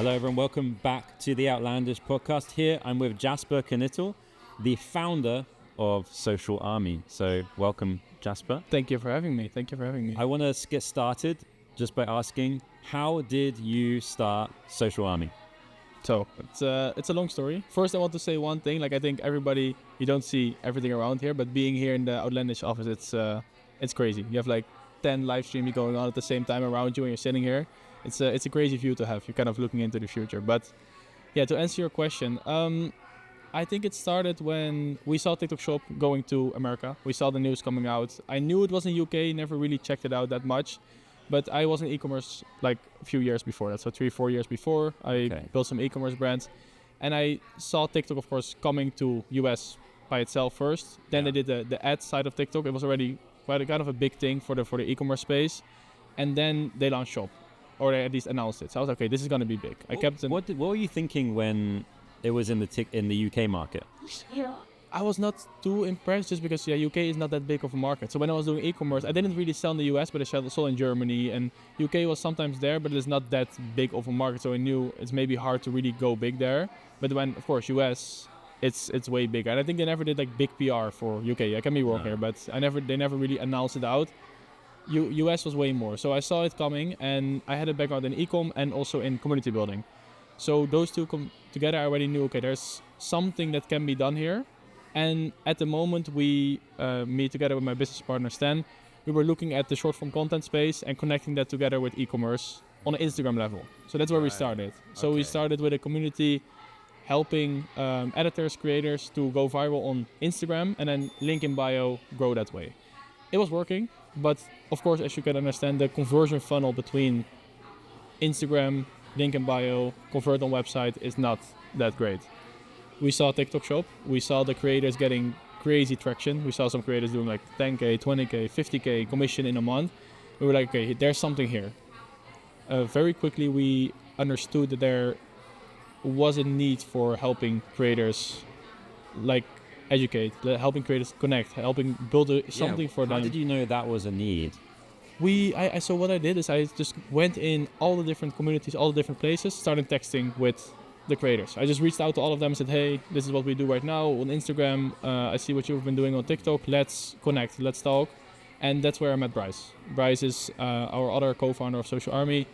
Hello everyone, welcome back to the Outlandish Podcast. Here I'm with Jasper Knitel, the founder of Social Army. So welcome, Jasper. Thank you for having me. I want to get started just by asking, how did you start Social Army? So it's a long story. First, I want to say one thing. Like I think everybody, you don't see everything around here, but being here in the Outlandish office, it's crazy. You have like 10 live streams going on at the same time around you, and you're sitting here. It's a crazy view to have. You're kind of looking into the future. But yeah, to answer your question, I think it started when we saw TikTok Shop going to America. We saw the news coming out. I knew it was in UK, never really checked it out that much. But I was in e-commerce like a few years before that. So 3-4 years before, I built some e-commerce brands. And I saw TikTok, of course, coming to US by itself first. Then they did the ad side of TikTok. It was already quite a kind of a big thing for the e-commerce space. And then they launched Shop. Or they at least announced it. So I was like, okay, this is going to be big. What were you thinking when it was in the UK market? I was not too impressed just because UK is not that big of a market. So when I was doing e-commerce, I didn't really sell in the US, but I sold in Germany, and UK was sometimes there, but it's not that big of a market. So I knew it's maybe hard to really go big there. But when, of course, US, it's way bigger. And I think they never did like big PR for UK. I can be wrong here, but they never really announced it out. US was way more. So I saw it coming, and I had a background in e-com and also in community building. So those two come together. I already knew, okay, there's something that can be done here. And at the moment me together with my business partner Stan, we were looking at the short form content space and connecting that together with e-commerce on an Instagram level. So that's where we started. So we started with a community helping editors, creators to go viral on Instagram, and then link in bio grow that way. It was working, but of course, as you can understand, the conversion funnel between Instagram, link in bio, convert on website is not that great. We saw TikTok Shop. We saw the creators getting crazy traction. We saw some creators doing like 10K, 20K, 50K commission in a month. We were like, okay, there's something here. Very quickly, we understood that there was a need for helping creators like educate, helping creators connect, helping build something for them. How did you know that was a need? So what I did is I just went in all the different communities, all the different places, started texting with the creators. I just reached out to all of them and said, hey, this is what we do right now on Instagram. I see what you've been doing on TikTok. Let's connect, let's talk. And that's where I met Bryce. Bryce is our other co-founder of Social Army,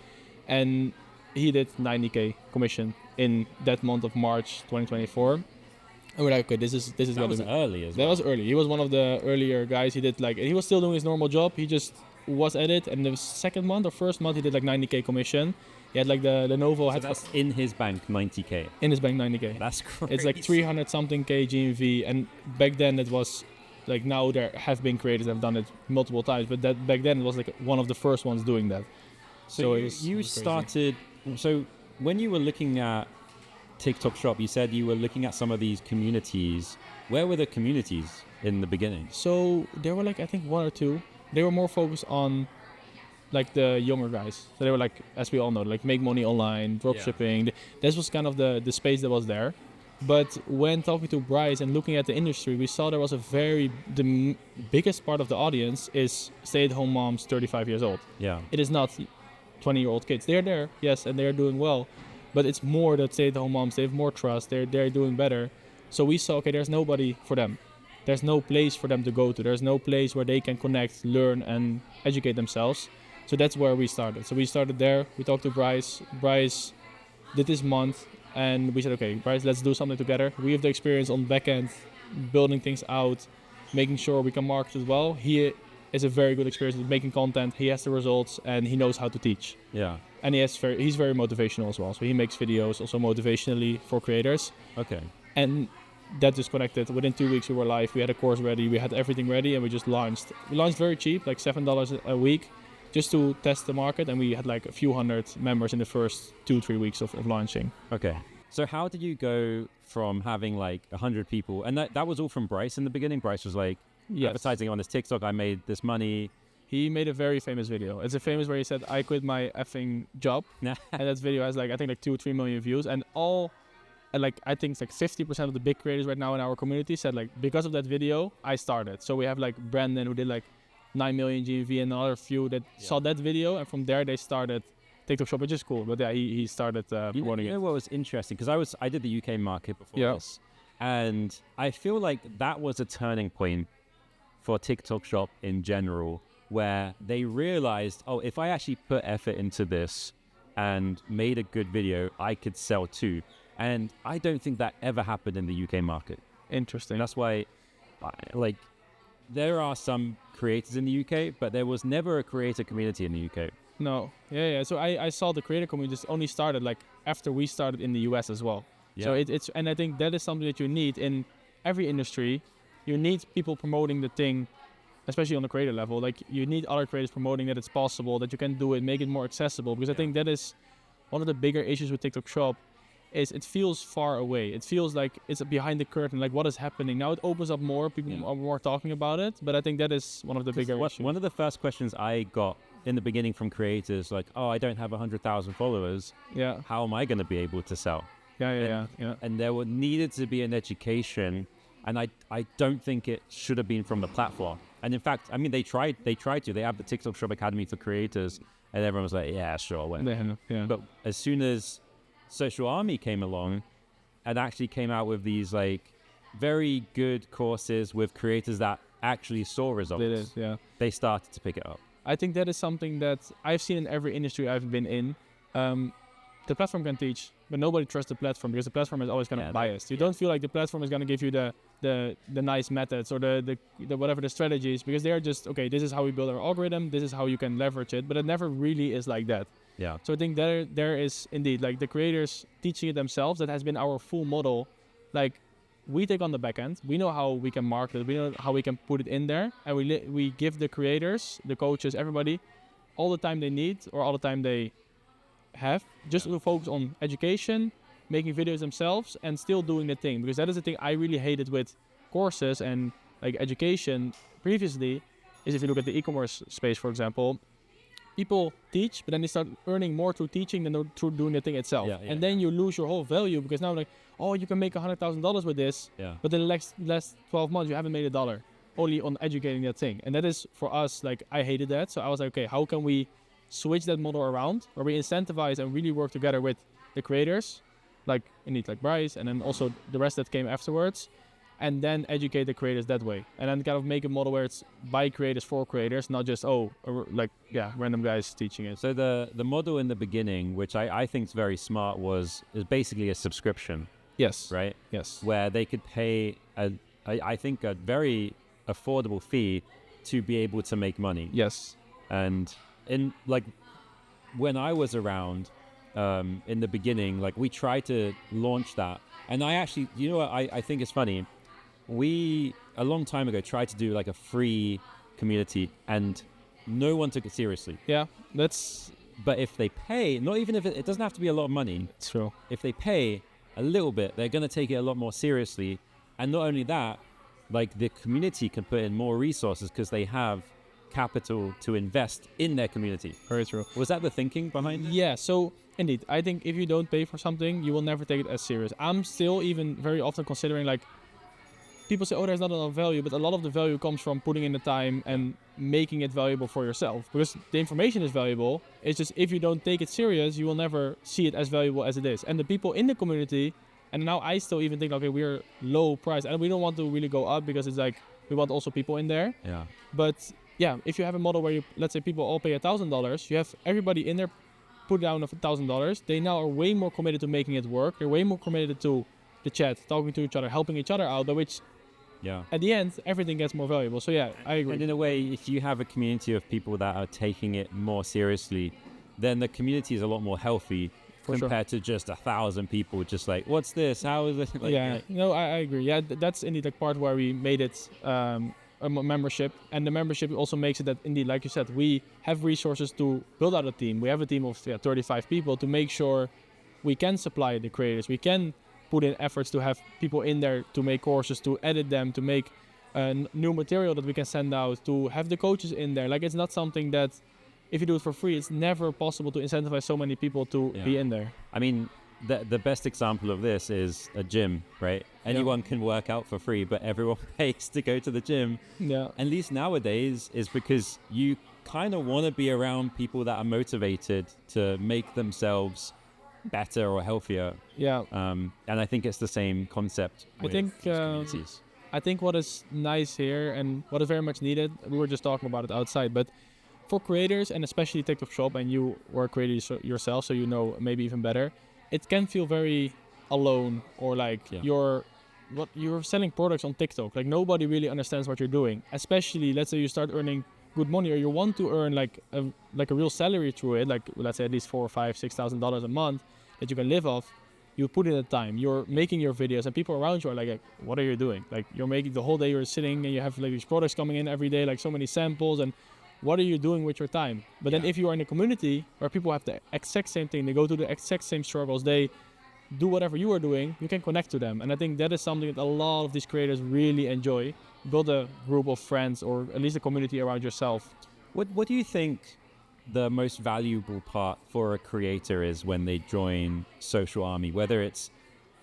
and he did 90K commission in that month of March 2024. And we're like, okay, this is that was early as well. That was early. He was one of the earlier guys. He was still doing his normal job. He just was at it, and the second month or first month he did like 90K commission. He had like the Lenovo. So that's in his bank, 90K. In his bank, 90K. That's crazy. It's like 300 something K GMV, and back then it was like, now there have been creators that have done it multiple times, but that back then it was like one of the first ones doing that. So you started. So when you were looking at TikTok Shop, you said you were looking at some of these communities. Where were the communities in the beginning? So there were like, I think 1 or 2. They were more focused on like the younger guys. So they were like, as we all know, like make money online, drop shipping. This was kind of the space that was there. But when talking to Bryce and looking at the industry, we saw there was the biggest part of the audience is stay-at-home moms 35 years old. Yeah. It is not 20-year-old kids. They're there, yes, and they're doing well. But it's more that stay-at-home moms, they have more trust, they're doing better. So we saw, okay, there's nobody for them. There's no place for them to go to. There's no place where they can connect, learn, and educate themselves. So that's where we started. So we started there. We talked to Bryce. Bryce did this month, and we said, okay, Bryce, let's do something together. We have the experience on back end, building things out, making sure we can market as well. He is a very good experience with making content. He has the results, and he knows how to teach. Yeah. And he's very motivational as well. So he makes videos also motivationally for creators. Okay. And that just connected. Within 2 weeks we were live. We had a course ready. We had everything ready, and we just launched. We launched very cheap, like $7 a week, just to test the market. And we had like a few hundred members in the first 2-3 weeks of launching. Okay. So how did you go from having like 100 people? And that was all from Bryce in the beginning? Bryce was like, advertising on this TikTok, I made this money. He made a very famous video. It's a famous where he said, I quit my effing job. And that video has like, I think like 2-3 million views. And I think it's like 50% of the big creators right now in our community said like, because of that video, I started. So we have like Brandon who did like 9 million GMV and another few that saw that video. And from there they started TikTok Shop, which is cool. But yeah, he started promoting you know it. what was interesting? Because I did the UK market before this, and I feel like that was a turning point for TikTok Shop in general, where they realized, oh, if I actually put effort into this and made a good video, I could sell too. And I don't think that ever happened in the UK market. Interesting. That's why, like, there are some creators in the UK, but there was never a creator community in the UK. No. Yeah. So I saw the creator community just only started like after we started in the US as well. Yeah. So it's and I think that is something that you need in every industry. You need people promoting the thing, especially on the creator level. Like you need other creators promoting that it's possible, that you can do it, make it more accessible. Because I think that is one of the bigger issues with TikTok Shop. Is it feels far away. It feels like it's behind the curtain, like what is happening. Now it opens up more, people are more talking about it, but I think that is one of the bigger issues. One of the first questions I got in the beginning from creators, like, oh, I don't have 100,000 followers. Yeah. How am I going to be able to sell? Yeah. And there needed to be an education, and I don't think it should have been from the platform. And in fact, I mean, they tried to. They have the TikTok Shop Academy for creators, and everyone was like, yeah, sure, whatever. Yeah. But as soon as Social Army came along and actually came out with these like very good courses with creators that actually saw results, they started to pick it up. I think that is something that I've seen in every industry I've been in. The platform can teach, but nobody trusts the platform because the platform is always kind of biased. You don't feel like the platform is going to give you the nice methods or the whatever the strategies, because they are just, okay, this is how we build our algorithm, this is how you can leverage it, but it never really is like that. Yeah. So I think there is indeed like the creators teaching it themselves. That has been our full model. Like we take on the back end. We know how we can market it. We know how we can put it in there, and we give the creators, the coaches, everybody, all the time they need or all the time they have, just to focus on education, making videos themselves, and still doing the thing. Because that is the thing I really hated with courses and like education previously. Is if you look at the e-commerce space, for example. People teach, but then they start earning more through teaching than through doing the thing itself. And then you lose your whole value, because now like, oh, you can make $100,000 with this, but in the last 12 months you haven't made $1 only on educating that thing. And that is for us, like I hated that. So I was like, okay, how can we switch that model around where we incentivize and really work together with the creators, like indeed like Bryce, and then also the rest that came afterwards, and then educate the creators that way, and then kind of make a model where it's by creators for creators, not just random guys teaching it. So the model in the beginning, which I think is very smart, is basically a subscription. Yes. Right. Yes. Where they could pay I think a very affordable fee to be able to make money. Yes. And in like when I was around in the beginning, like we tried to launch that, and I actually, you know what, I think it's funny. We, a long time ago, tried to do like a free community, and no one took it seriously. Yeah, that's... But if they pay, not even if it doesn't have to be a lot of money. It's true. If they pay a little bit, they're going to take it a lot more seriously. And not only that, like the community can put in more resources because they have capital to invest in their community. Very true. Was that the thinking behind it? Yeah, so indeed, I think if you don't pay for something, you will never take it as serious. I'm still even very often considering, like, people say, oh, there's not enough value, but a lot of the value comes from putting in the time and making it valuable for yourself. Because the information is valuable. It's just if you don't take it serious, you will never see it as valuable as it is. And the people in the community, and now I still even think, okay, we're low price, and we don't want to really go up because it's like, we want also people in there. Yeah. But yeah, if you have a model where you, let's say people all pay $1,000, you have everybody in there put down $1,000. They now are way more committed to making it work. They're way more committed to the chat, talking to each other, helping each other out, by which at the end, everything gets more valuable. So yeah, I agree. And in a way, if you have a community of people that are taking it more seriously, then the community is a lot more healthy compared to just 1,000 people just like, what's this? How is it? Like, no, I agree. Yeah, that's indeed the part where we made it a membership. And the membership also makes it that, indeed, like you said, we have resources to build out a team. We have a team of 35 people to make sure we can supply the creators. We can put in efforts to have people in there to make courses, to edit them, to make new material that we can send out, to have the coaches in there. Like, it's not something that, if you do it for free, it's never possible to incentivize so many people to be in there. I mean, the best example of this is a gym, right? Anyone can work out for free, but everyone pays to go to the gym. Yeah. At least nowadays is because you kind of want to be around people that are motivated to make themselves better or healthier. Yeah. And I think it's the same concept with communities. I think what is nice here and what is very much needed, we were just talking about it outside, but for creators and especially TikTok Shop, and you were a creator yourself, so you know maybe even better, it can feel very alone, or like you're selling products on TikTok. Like nobody really understands what you're doing. Especially, let's say you start earning good money, or you want to earn like a real salary through it. Like let's say at least $4,000 or $5,000, $6,000 a month that you can live off. You put in the time. You're making your videos, and people around you are like, "What are you doing? Like you're making the whole day. You're sitting, and you have like these products coming in every day, like so many samples and." What are you doing with your time? But then if you are in a community where people have the exact same thing, they go through the exact same struggles, they do whatever you are doing, you can connect to them. And I think that is something that a lot of these creators really enjoy. Build a group of friends, or at least a community around yourself. What do you think the most valuable part for a creator is when they join Social Army? Whether it's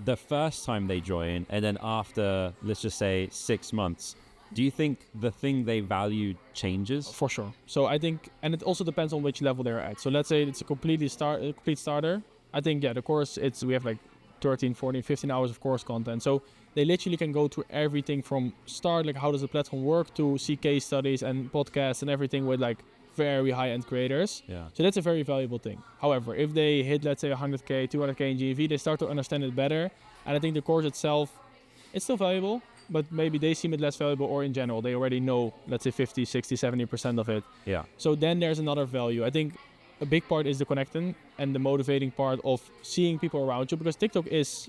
the first time they join and then after, let's just say 6 months, do you think the thing they value changes? For sure. So I think, and it also depends on which level they're at. So let's say it's a complete starter. I think, the course, we have like 13, 14, 15 hours of course content. So they literally can go through everything from start, like how does the platform work, to see case studies and podcasts and everything with like very high-end creators. Yeah. So that's a very valuable thing. However, if they hit, let's say 100K, 200K in GMV, they start to understand it better. And I think the course itself, it's still valuable, but maybe they seem it less valuable, or in general, they already know, let's say 50, 60, 70% of it. Yeah. So then there's another value. I think a big part is the connecting and the motivating part of seeing people around you, because TikTok is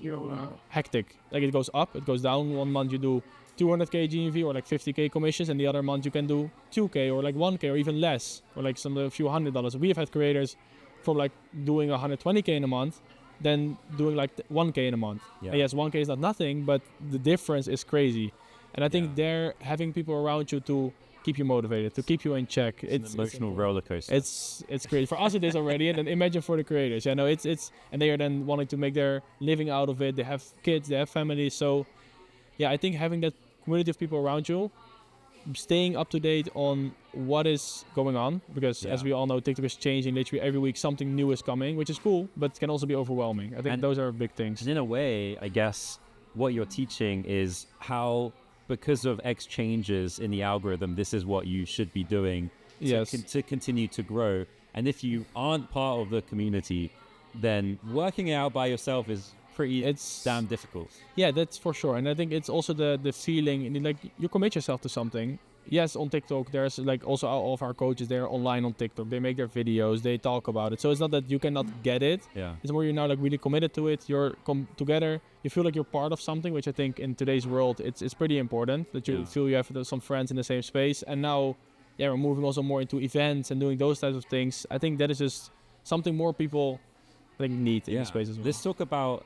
hectic. Like it goes up, it goes down. 1 month you do 200K GMV or like 50K commissions, and the other month you can do 2K or like 1K or even less, or like a few $100s. We have had creators from like doing 120K in a month, then doing like 1K in a month. Yeah. And yes, 1K is not nothing, but the difference is crazy. And I think they're having people around you to keep you motivated, to keep you in check. It's an emotional roller coaster. It's great. For us it is already, and then imagine for the creators. Yeah, no, it's and they are then wanting to make their living out of it. They have kids, they have families. So yeah, I think having that community of people around you, staying up to date on what is going on, because as we all know, TikTok is changing. Literally every week something new is coming, which is cool, but it can also be overwhelming. I think those are big things. And in a way, I guess what you're teaching is how, because of X changes in the algorithm, this is what you should be doing to continue to grow. And if you aren't part of the community, then working it out by yourself is it's damn difficult. Yeah, that's for sure. And I think it's also the feeling, like you commit yourself to something. Yes, on TikTok, there's like also all of our coaches, they're online on TikTok. They make their videos, they talk about it. So it's not that you cannot get it. Yeah. It's more you're now like really committed to it. You're together. You feel like you're part of something, which I think in today's world, it's pretty important that you feel you have some friends in the same space. And now, we're moving also more into events and doing those types of things. I think that is just something more people need in the space as well. Let's talk about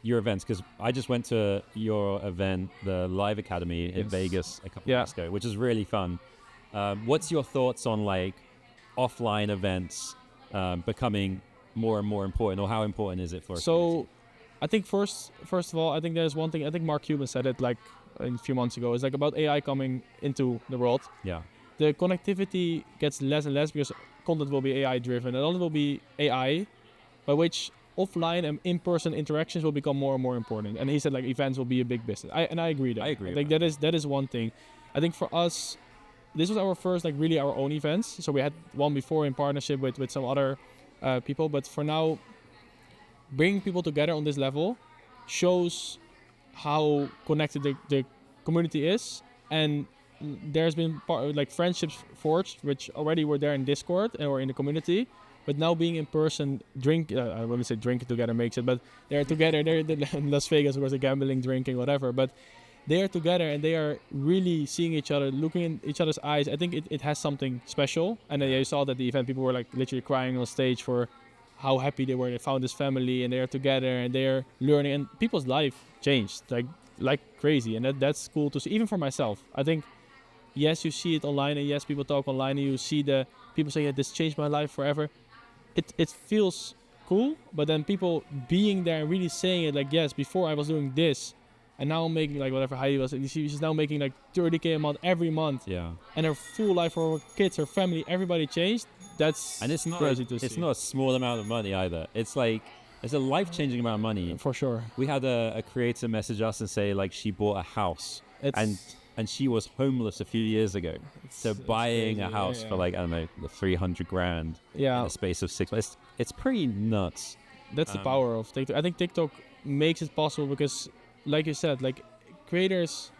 your events, because I just went to your event, the Live Academy in Vegas a couple of weeks ago, which is really fun. What's your thoughts on like offline events becoming more and more important, or how important is it for us? So I think first of all, I think there's one thing, I think Mark Cuban said it like a few months ago, it's like about AI coming into the world. Yeah. The connectivity gets less and less because content will be AI driven, and all it will be AI, by which offline and in-person interactions will become more and more important. And he said like events will be a big business. I agree there. I agree. I think that is one thing. I think for us, this was our first like really our own events. So we had one before in partnership with some other people, but for now, bringing people together on this level shows how connected the community is, and there's been like friendships forged which already were there in Discord or in the community. But now being in person, I wouldn't say drinking together makes it, but they're together. They're in Las Vegas, of course, gambling, drinking, whatever. But they are together and they are really seeing each other, looking in each other's eyes. I think it has something special. And then you saw that the event, people were like literally crying on stage for how happy they were. They found this family and they are together and they are learning. And people's life changed like crazy. And that's cool to see, even for myself. I think, yes, you see it online, and yes, people talk online, and you see the people say, this changed my life forever. It feels cool, but then people being there and really saying it like, yes, before I was doing this, and now I'm making like whatever Heidi was. And she's now making like 30K a month every month. Yeah. And her full life for her kids, her family, everybody changed. That's crazy to see. It's not a small amount of money either. It's like it's a life-changing amount of money. For sure. We had a creator message us and say like she bought a house and she was homeless a few years ago. So buying a house for like, I don't know, $300,000 in the space of 6 months. It's pretty nuts. That's the power of TikTok. I think TikTok makes it possible because, like you said, like creators,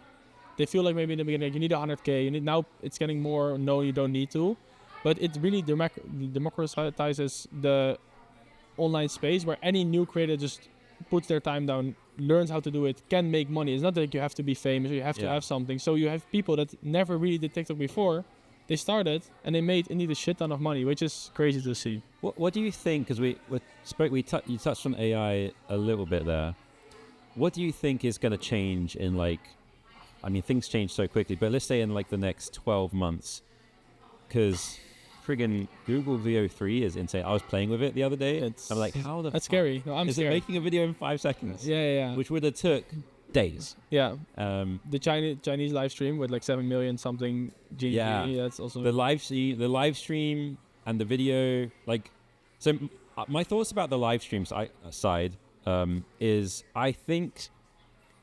they feel like maybe in the beginning you need 100K. Now it's getting more. No, you don't need to. But it really democratizes the online space where any new creator just puts their time down, learns how to do it, can make money. It's not that you have to be famous or you have to have something. So you have people that never really did TikTok before. They started and they made indeed a shit ton of money, which is crazy to see. What do you think? Because you touched on AI a little bit there. What do you think is going to change in things change so quickly, but let's say in like the next 12 months, because friggin' Google VO3 is insane. I was playing with it the other day. I'm like, how the That's scary. No, I'm scared. It making a video in 5 seconds? Yeah. Which would have took days. Yeah. The Chinese live stream with like 7 million something GDP. Yeah. That's also the live stream and the video. My thoughts about the live stream side is I think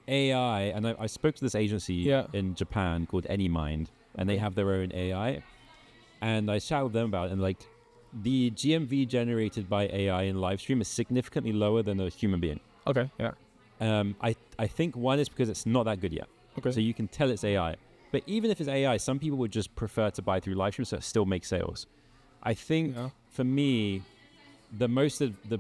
AI, and I spoke to this agency in Japan called AnyMind, and they have their own AI. And I chatted with them about it, and like the GMV generated by AI in live stream is significantly lower than a human being. Okay, yeah. I think one is because it's not that good yet. Okay. So you can tell it's AI. But even if it's AI, some people would just prefer to buy through live stream, so it still makes sales. I think for me, the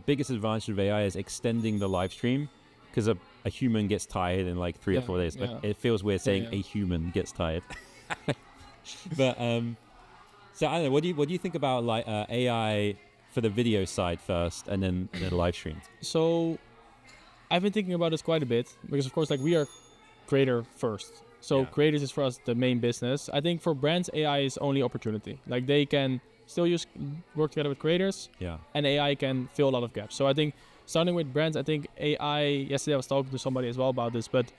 biggest advantage of AI is extending the live stream, because a human gets tired in like 3 or 4 days. But it feels weird saying a human gets tired. But so I don't know. What do you think about like AI for the video side first, and then the live stream? So I've been thinking about this quite a bit because, of course, like we are creator first. So creators is for us the main business. I think for brands, AI is only opportunity. Like they can still work together with creators, and AI can fill a lot of gaps. So I think starting with brands, I think AI. Yesterday I was talking to somebody as well about this, but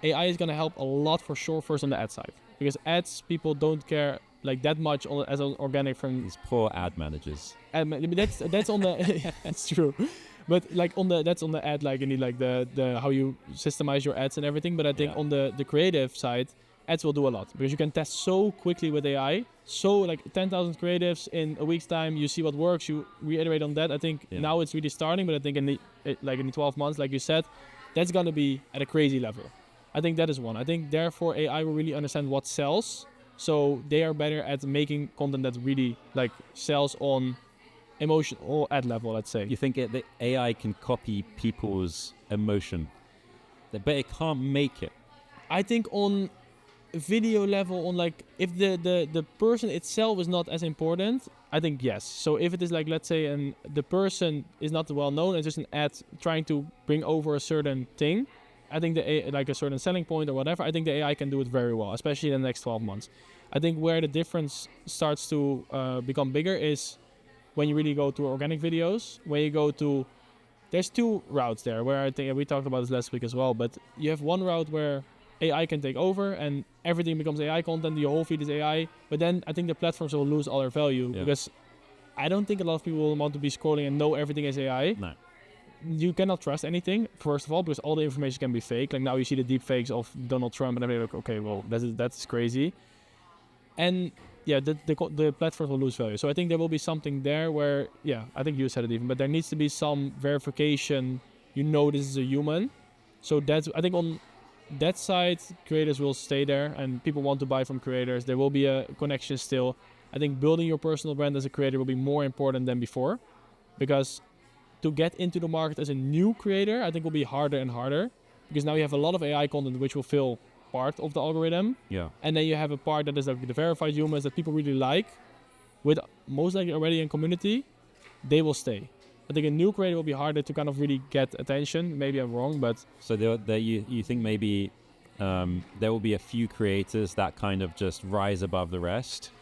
AI is going to help a lot for sure. First on the ad side, because ads people don't care like that much as an organic from these poor ad managers. That's on the that's true, but like that's on the ad, like you need like the how you systemize your ads and everything. But I think on the creative side, ads will do a lot because you can test so quickly with AI. So like 10,000 creatives in a week's time, you see what works, you reiterate on that. I think now it's really starting, but I think in the 12 months, like you said, that's gonna be at a crazy level. I think that is one. I think therefore AI will really understand what sells. So they are better at making content that really like sells on emotion or ad level, let's say. You think the AI can copy people's emotion, but it can't make it? I think on video level, on like if the person itself is not as important, I think yes. So if it is like, let's say, the person is not well known, it's just an ad trying to bring over a certain thing, I think like a certain selling point or whatever, I think the AI can do it very well, especially in the next 12 months. I think where the difference starts to become bigger is when you really go to organic videos, when you go to, there's 2 routes there where I think we talked about this last week as well, but you have one route where AI can take over and everything becomes AI content, your whole feed is AI, but then I think the platforms will lose all their value because I don't think a lot of people will want to be scrolling and know everything is AI. No. You cannot trust anything, first of all, because all the information can be fake. Like now you see the deep fakes of Donald Trump and everything. Like, okay, well, that's crazy. And the platforms will lose value. So I think there will be something there where, I think you said it even, but there needs to be some verification. This is a human. So that's, I think on that side, creators will stay there and people want to buy from creators. There will be a connection still. I think building your personal brand as a creator will be more important than before, because to get into the market as a new creator, I think will be harder and harder, because now you have a lot of AI content which will fill part of the algorithm. Yeah. And then you have a part that is like the verified humans that people really like, with most likely already in community, they will stay. I think a new creator will be harder to kind of really get attention. Maybe I'm wrong, but... So you think maybe there will be a few creators that kind of just rise above the rest,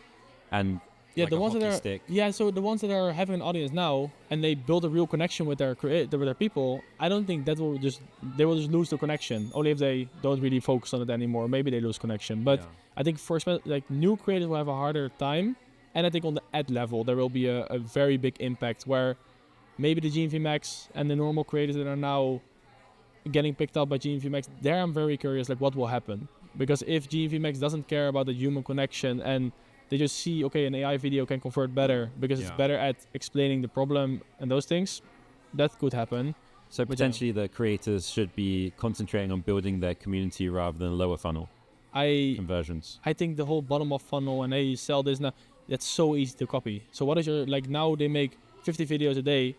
and Yeah, like the a ones that hockey are stick. so the ones that are having an audience now and they build a real connection with with their people, I don't think that will just they will just lose the connection. Only if they don't really focus on it anymore, maybe they lose connection. But Yeah. I think for like new creators will have a harder time, and I think on the ad level there will be a very big impact where maybe the GMV Max and the normal creators that are now getting picked up by GMV Max, there I'm very curious like what will happen. Because if GMV Max doesn't care about the human connection and they just see, okay, an AI video can convert better because it's better at explaining the problem and those things, that could happen. So potentially the creators should be concentrating on building their community rather than lower funnel conversions. I think the whole bottom of funnel and hey, sell this now, that's so easy to copy. So what is your, like now they make 50 videos a day.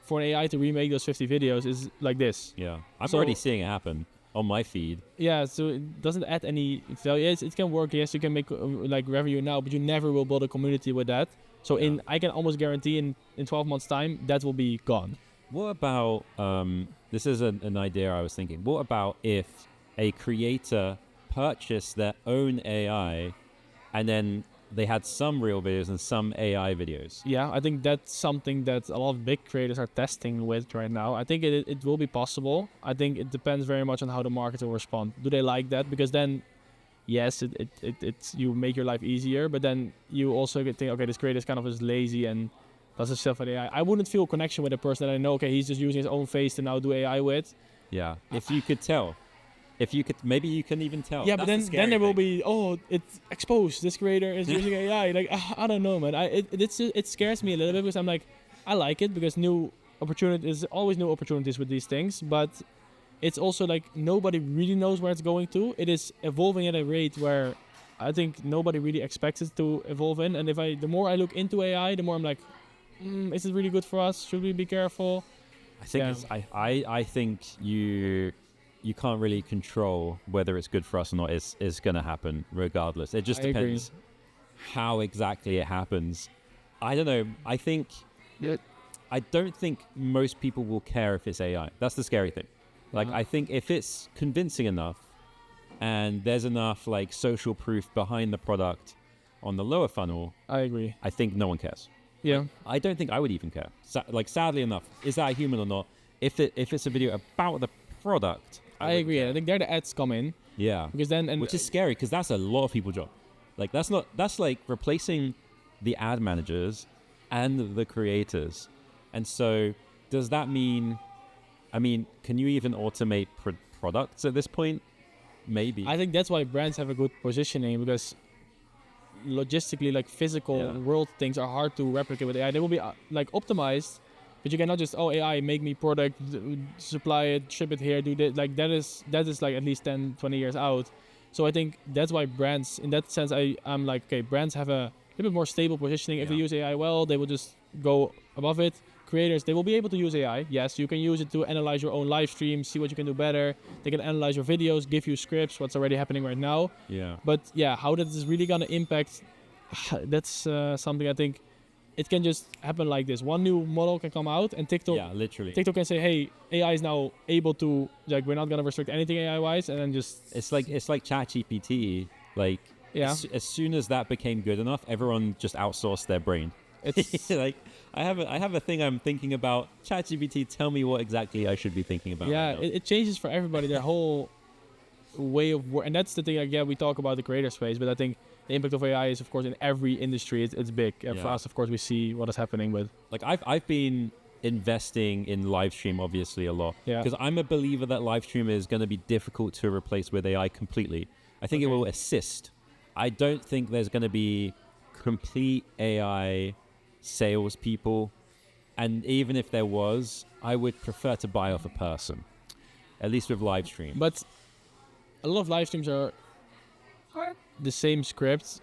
For an AI to remake those 50 videos is like this. Yeah, I'm already seeing it happen on my feed. Yeah, so it doesn't add any value. Yes, it can work. Yes, you can make like revenue now, but you never will build a community with that. So I can almost guarantee in 12 months time that will be gone. What about this is an idea I was thinking. What about if a creator purchased their own AI and then they had some real videos and some AI videos? Yeah, I think that's something that a lot of big creators are testing with right now. I think it will be possible. I think it depends very much on how the market will respond. Do they like that? Because then, yes, it's you make your life easier, but then you also think, okay, this creator is kind of just lazy and does his stuff with AI. I wouldn't feel a connection with a person that I know, okay, he's just using his own face to now do AI with. Yeah, if you could tell. If you could, maybe you can even tell. Yeah, That's but then there will be, it's exposed. This creator is using AI. Like, I don't know, man. It scares me a little bit because I'm like, I like it because there's always new opportunities with these things. But it's also like nobody really knows where it's going to. It is evolving at a rate where I think nobody really expects it to evolve in. And the more I look into AI, the more I'm like, is it really good for us? Should we be careful? I think I think you can't really control whether it's good for us or not. It's going to happen regardless. It just depends how exactly it happens. I don't know. I don't think most people will care if it's AI. That's the scary thing. Like, I think if it's convincing enough and there's enough like social proof behind the product on the lower funnel, I agree. I think no one cares. Yeah. I don't think I would even care. Sadly enough, is that a human or not? If it's a video about the product, I agree. I think there the ads come in. Yeah. Because then which is scary because that's a lot of people's job. Like that's like replacing the ad managers and the creators. And so does that mean, can you even automate products at this point? Maybe. I think that's why brands have a good positioning because logistically, like physical world things are hard to replicate with AI. They will be like optimized. But you cannot just, AI, make me product, supply it, ship it here, do that. Like that is like at least 10, 20 years out. So I think that's why brands, in that sense, I'm like, okay, brands have a little bit more stable positioning. If they use AI well, they will just go above it. Creators, they will be able to use AI. Yes, you can use it to analyze your own live stream, see what you can do better. They can analyze your videos, give you scripts, what's already happening right now. Yeah. But how that is really going to impact, that's something I think. It can just happen like this. One new model can come out and TikTok can say, hey, AI is now able to, like, we're not going to restrict anything AI-wise, and then just... It's like ChatGPT. Like, as soon as that became good enough, everyone just outsourced their brain. It's like, I have a thing I'm thinking about. ChatGPT, tell me what exactly I should be thinking about. Yeah, right now. it changes for everybody, their whole way of work. And that's the thing, like, we talk about the creator space, but I think the impact of AI is, of course, in every industry. It's big. For us, of course, we see what is happening with. Like I've been investing in live stream obviously a lot because I'm a believer that live stream is going to be difficult to replace with AI completely. I think it will assist. I don't think there's going to be complete AI salespeople, and even if there was, I would prefer to buy off a person, at least with live stream. But a lot of live streams are the same scripts,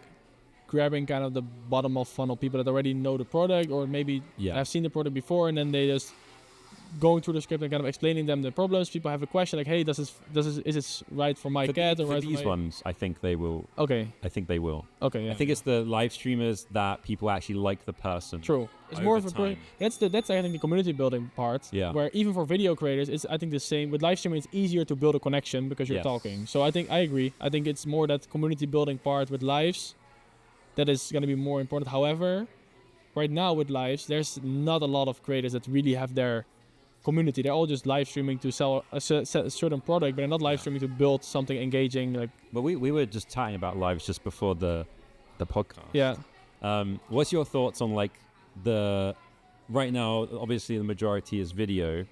grabbing kind of the bottom of funnel people that already know the product or maybe have seen the product before, and then they just going through the script and kind of explaining them the problems. People have a question like, hey, is this right for my cat or for right these ones? I think they will. Okay. I think they will. Okay. Yeah. I think it's the live streamers that people actually like the person. True. It's more of a that's I think the community building part. Yeah. Where even for video creators, it's I think the same. With live streaming, it's easier to build a connection because you're talking. So I agree. I think it's more that community building part with lives. that is going to be more important. However, right now with lives, there's not a lot of creators that really have their community. They're all just live streaming to sell a certain product, but they're not live streaming to build something engaging. Like, but we were just chatting about lives just before the podcast. Yeah. What's your thoughts on like right now? Obviously, the majority is video,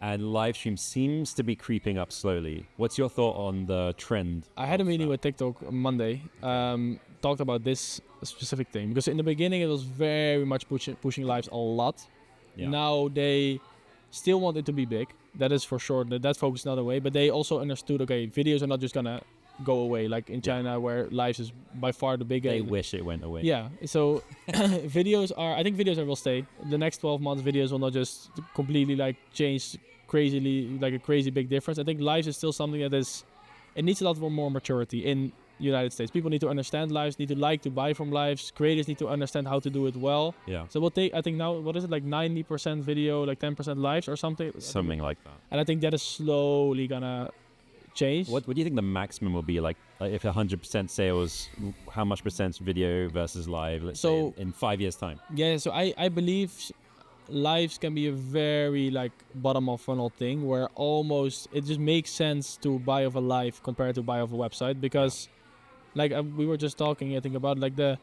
and live stream seems to be creeping up slowly. What's your thought on the trend? I had a meeting with TikTok on Monday. Talked about this specific thing because in the beginning it was very much pushing lives a lot. Yeah. Now they still want it to be big. That is for sure. That focus is not away. But they also understood, okay, videos are not just gonna go away like in China where lives is by far the biggest. They wish it went away. Yeah. So I think videos will stay. The next 12 months videos will not just completely like change crazily, like a crazy big difference. I think lives is still something that it needs a lot more maturity in United States. People need to understand lives, need to like to buy from lives. Creators need to understand how to do it well. Yeah. So I think now, what is it, like 90% video, like 10% lives or something? Something like that. And I think that is slowly gonna change. What do you think the maximum will be? Like if 100% sales, how much percent video versus live, let's say in 5 years' time? Yeah, so I believe lives can be a very like bottom of funnel thing where almost it just makes sense to buy off a live compared to buy off a website because like we were just talking I think about like the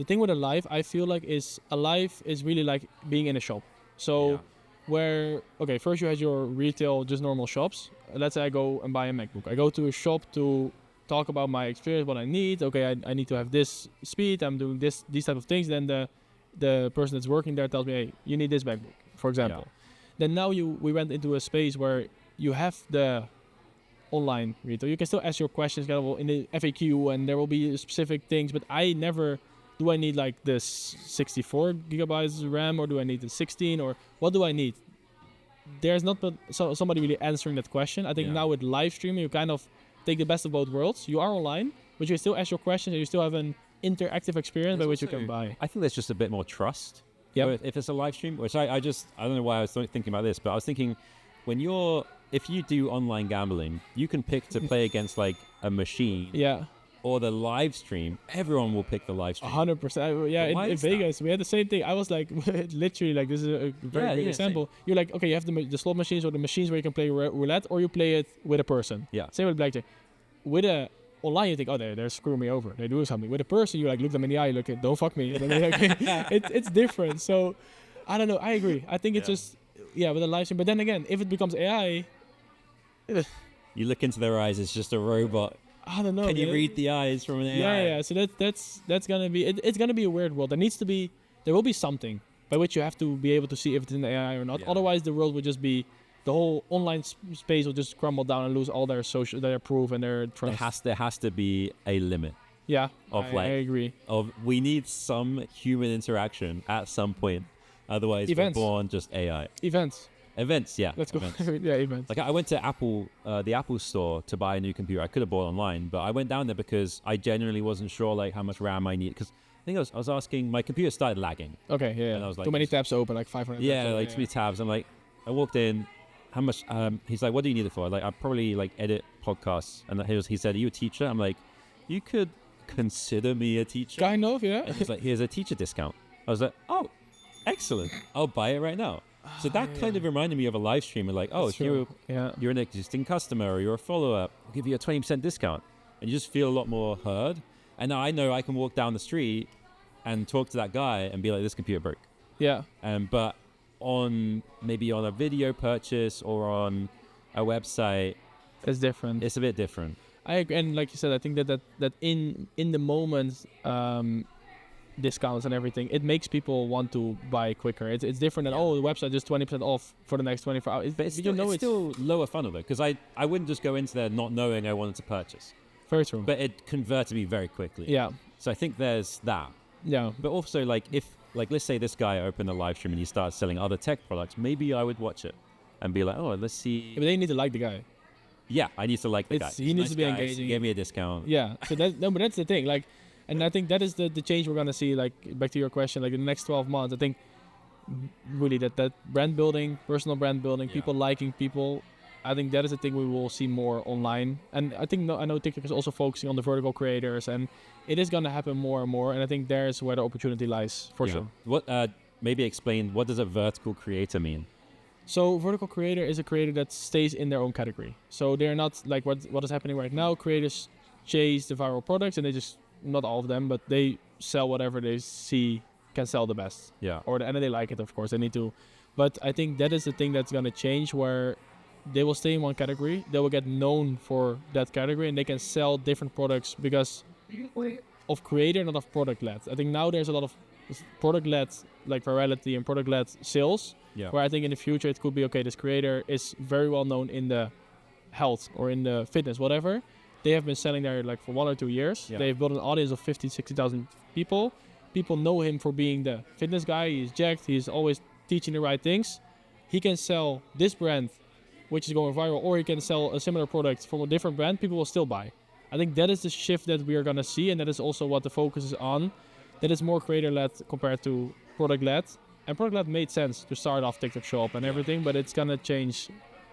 thing with a live I feel like is a live is really like being in a shop. So where okay, first you had your retail just normal shops. Let's say I go and buy a MacBook. I go to a shop to talk about my experience, what I need. Okay, I need to have this speed, I'm doing these type of things. Then the person that's working there tells me, hey, you need this MacBook, for example. Then now we went into a space where you have the online retail. You can still ask your questions in the FAQ and there will be specific things, but I need like this 64 gigabytes RAM or do I need the 16 or what do I need? There's not somebody really answering that question. I think now with live streaming, you kind of take the best of both worlds. You are online, but you still ask your questions and you still have an interactive experience by which you can buy. I think there's just a bit more trust. Yeah. If it's a live stream, which I don't know why I was thinking about this, but I was thinking if you do online gambling, you can pick to play against like a machine. Yeah. Or the live stream, everyone will pick the live stream. 100%. Yeah, in Vegas, we had the same thing. I was like, literally, like, this is a very big example. Same. You're like, okay, you have the slot machines or the machines where you can play roulette, or you play it with a person. Yeah. Same with blackjack. With online, you think, oh, they're screwing me over. They're doing something. With a person, you like look them in the eye, look, don't fuck me. And then like, it's different. So, I don't know. I agree. I think it's just, with a live stream. But then again, if it becomes AI, you look into their eyes, it's just a robot. I don't know. Can you read the eyes from an AI? Yeah. So that's gonna be it's gonna be a weird world. There will be something by which you have to be able to see if it's in the AI or not. Yeah. Otherwise, the world would just be the whole online space will just crumble down and lose all their proof and their trust. There has to be a limit. Yeah, I agree. We need some human interaction at some point. Otherwise, we're born just AI. Events, yeah. Let's go. Events. Like I went to the Apple store to buy a new computer. I could have bought online, but I went down there because I genuinely wasn't sure like how much RAM I need. Because I think I was asking, my computer started lagging. Okay, yeah. And I was like, too many tabs open, like 500. Yeah, like too many tabs. I'm like, I walked in. How much? He's like, what do you need it for? Like, I probably like edit podcasts. And he said, are you a teacher? I'm like, you could consider me a teacher. Kind of, yeah. And he's like, here's a teacher discount. I was like, oh, excellent. I'll buy it right now. So that kind of reminded me of a live stream. Like, oh, if you're an existing customer or you're a follower, I'll give you a 20% discount. And you just feel a lot more heard. And now I know I can walk down the street and talk to that guy and be like, this computer broke. Yeah. But maybe on a video purchase or on a website, it's different. It's a bit different. I agree. And like you said, I think that in the moment, discounts and everything, it makes people want to buy quicker. It's different than the website just 20% off for the next 24 hours. But it's still lower funnel though, because I wouldn't just go into there not knowing I wanted to purchase. Very true. But it converted me very quickly. Yeah. So I think there's that. Yeah. But also like if let's say this guy opened a live stream and he started selling other tech products, maybe I would watch it and be like, oh, let's see. Yeah, but they need to like the guy. Yeah, I need to like the guy. He needs to be engaging. He gave me a discount. Yeah. So but that's the thing. Like. And I think that is the change we're going to see, like, back to your question, like, in the next 12 months. I think really that brand building, personal brand building, people liking people, I think that is the thing we will see more online. And I know TikTok is also focusing on the vertical creators, and it is going to happen more and more. And I think there's where the opportunity lies for sure. What maybe explain, what does a vertical creator mean? So vertical creator is a creator that stays in their own category. So they're not like what is happening right now. Creators chase the viral products, and they just, not all of them, but they sell whatever they see can sell the best. Yeah. And they like it, of course. They need to. But I think that is the thing that's going to change, where they will stay in one category. They will get known for that category, and they can sell different products because of creator, not of product-led. I think now there's a lot of product-led, like virality and product-led sales, where I think in the future it could be, okay, this creator is very well known in the health or in the fitness, whatever. They have been selling there like for 1 or 2 years. Yeah. They've built an audience of 50, 60,000 people. People know him for being the fitness guy. He's jacked. He's always teaching the right things. He can sell this brand, which is going viral, or he can sell a similar product from a different brand. People will still buy. I think that is the shift that we are going to see, and that is also what the focus is on. That is more creator-led compared to product-led. And product-led made sense to start off TikTok Shop and everything, but it's going to change.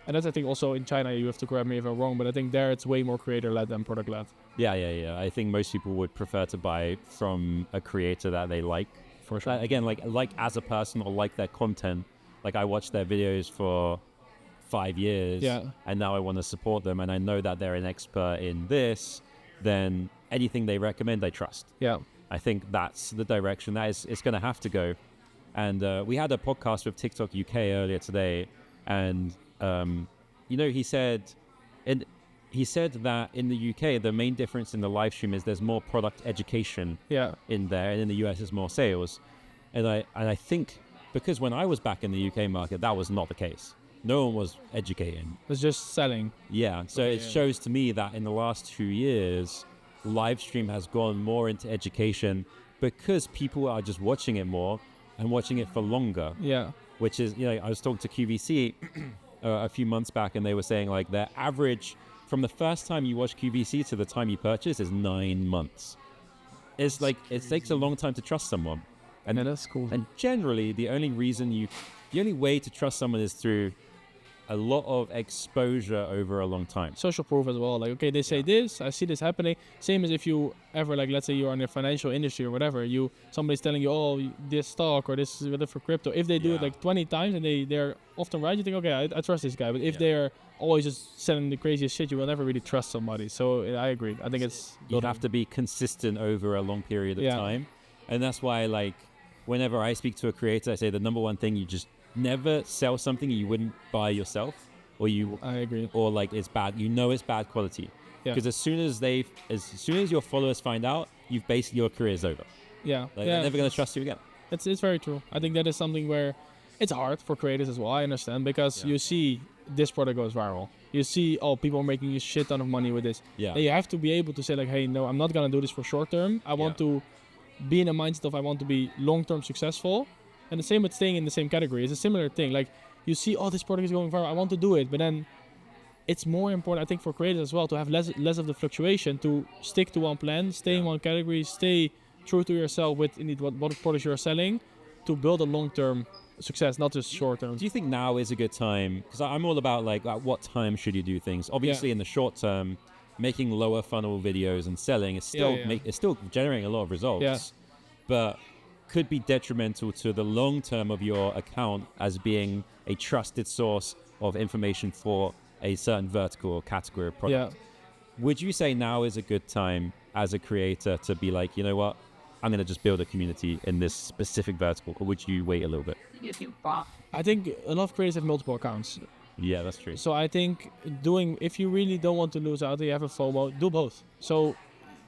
And that's, I think, also in China, you have to correct me if I'm wrong, but I think there it's way more creator-led than product-led. Yeah. I think most people would prefer to buy from a creator that they like. For sure. Again, like as a person, or like their content. Like I watched their videos for 5 years, and now I want to support them, and I know that they're an expert in this, then anything they recommend, I trust. Yeah. I think that's the direction that it's going to have to go. And we had a podcast with TikTok UK earlier today, and he said that in the UK the main difference in the live stream is there's more product education in there, and in the US there's more sales. And I think because when I was back in the UK market, that was not the case. No one was educating. It was just selling. Yeah. So it shows to me that in the last 2 years, live stream has gone more into education because people are just watching it more and watching it for longer. Yeah. Which is, I was talking to QVC a few months back, and they were saying like their average from the first time you watch QVC to the time you purchase is 9 months. It's like, it takes a long time to trust someone. And that's cool. And generally, the only way to trust someone is through a lot of exposure over a long time. Social proof as well. Like, okay, they say this, I see this happening. Same as if you ever, like, let's say you're in the financial industry or whatever, somebody's telling you, oh, this stock or this is whatever for crypto. If they do it like 20 times and they're often right, you think, okay, I trust this guy. But if they're always just selling the craziest shit, you will never really trust somebody. So I agree. I think you have to be consistent over a long period of time. And that's why, like, whenever I speak to a creator, I say the number one thing, you just never sell something you wouldn't buy yourself, I agree, or like it's bad. It's bad quality. Because as soon as your followers find out, you've basically, your career is over. They're never going to trust you again. It's very true. I think that is something where it's hard for creators as well. I understand, because you see this product goes viral. You see, people are making a shit ton of money with this. Then you have to be able to say like, hey, no, I'm not going to do this for short term. I want to be in a mindset of I want to be long-term successful. And the same with staying in the same category. It's a similar thing. Like, you see, this product is going viral, I want to do it. But then it's more important, I think, for creators as well, to have less of the fluctuation, to stick to one plan, stay in one category, stay true to yourself with indeed what products you're selling, to build a long-term success, not just short-term. Do you think now is a good time? Because I'm all about, like, at what time should you do things? Obviously, in the short term, making lower funnel videos and selling is still it's still generating a lot of results. But could be detrimental to the long term of your account as being a trusted source of information for a certain vertical or category of product. Would you say now is a good time as a creator to be like, you know what, I'm going to just build a community in this specific vertical, or would you wait a little bit? I think a lot of creators have multiple accounts. Yeah, that's true. So I think if you really don't want to lose out, you have a FOMO, do both. So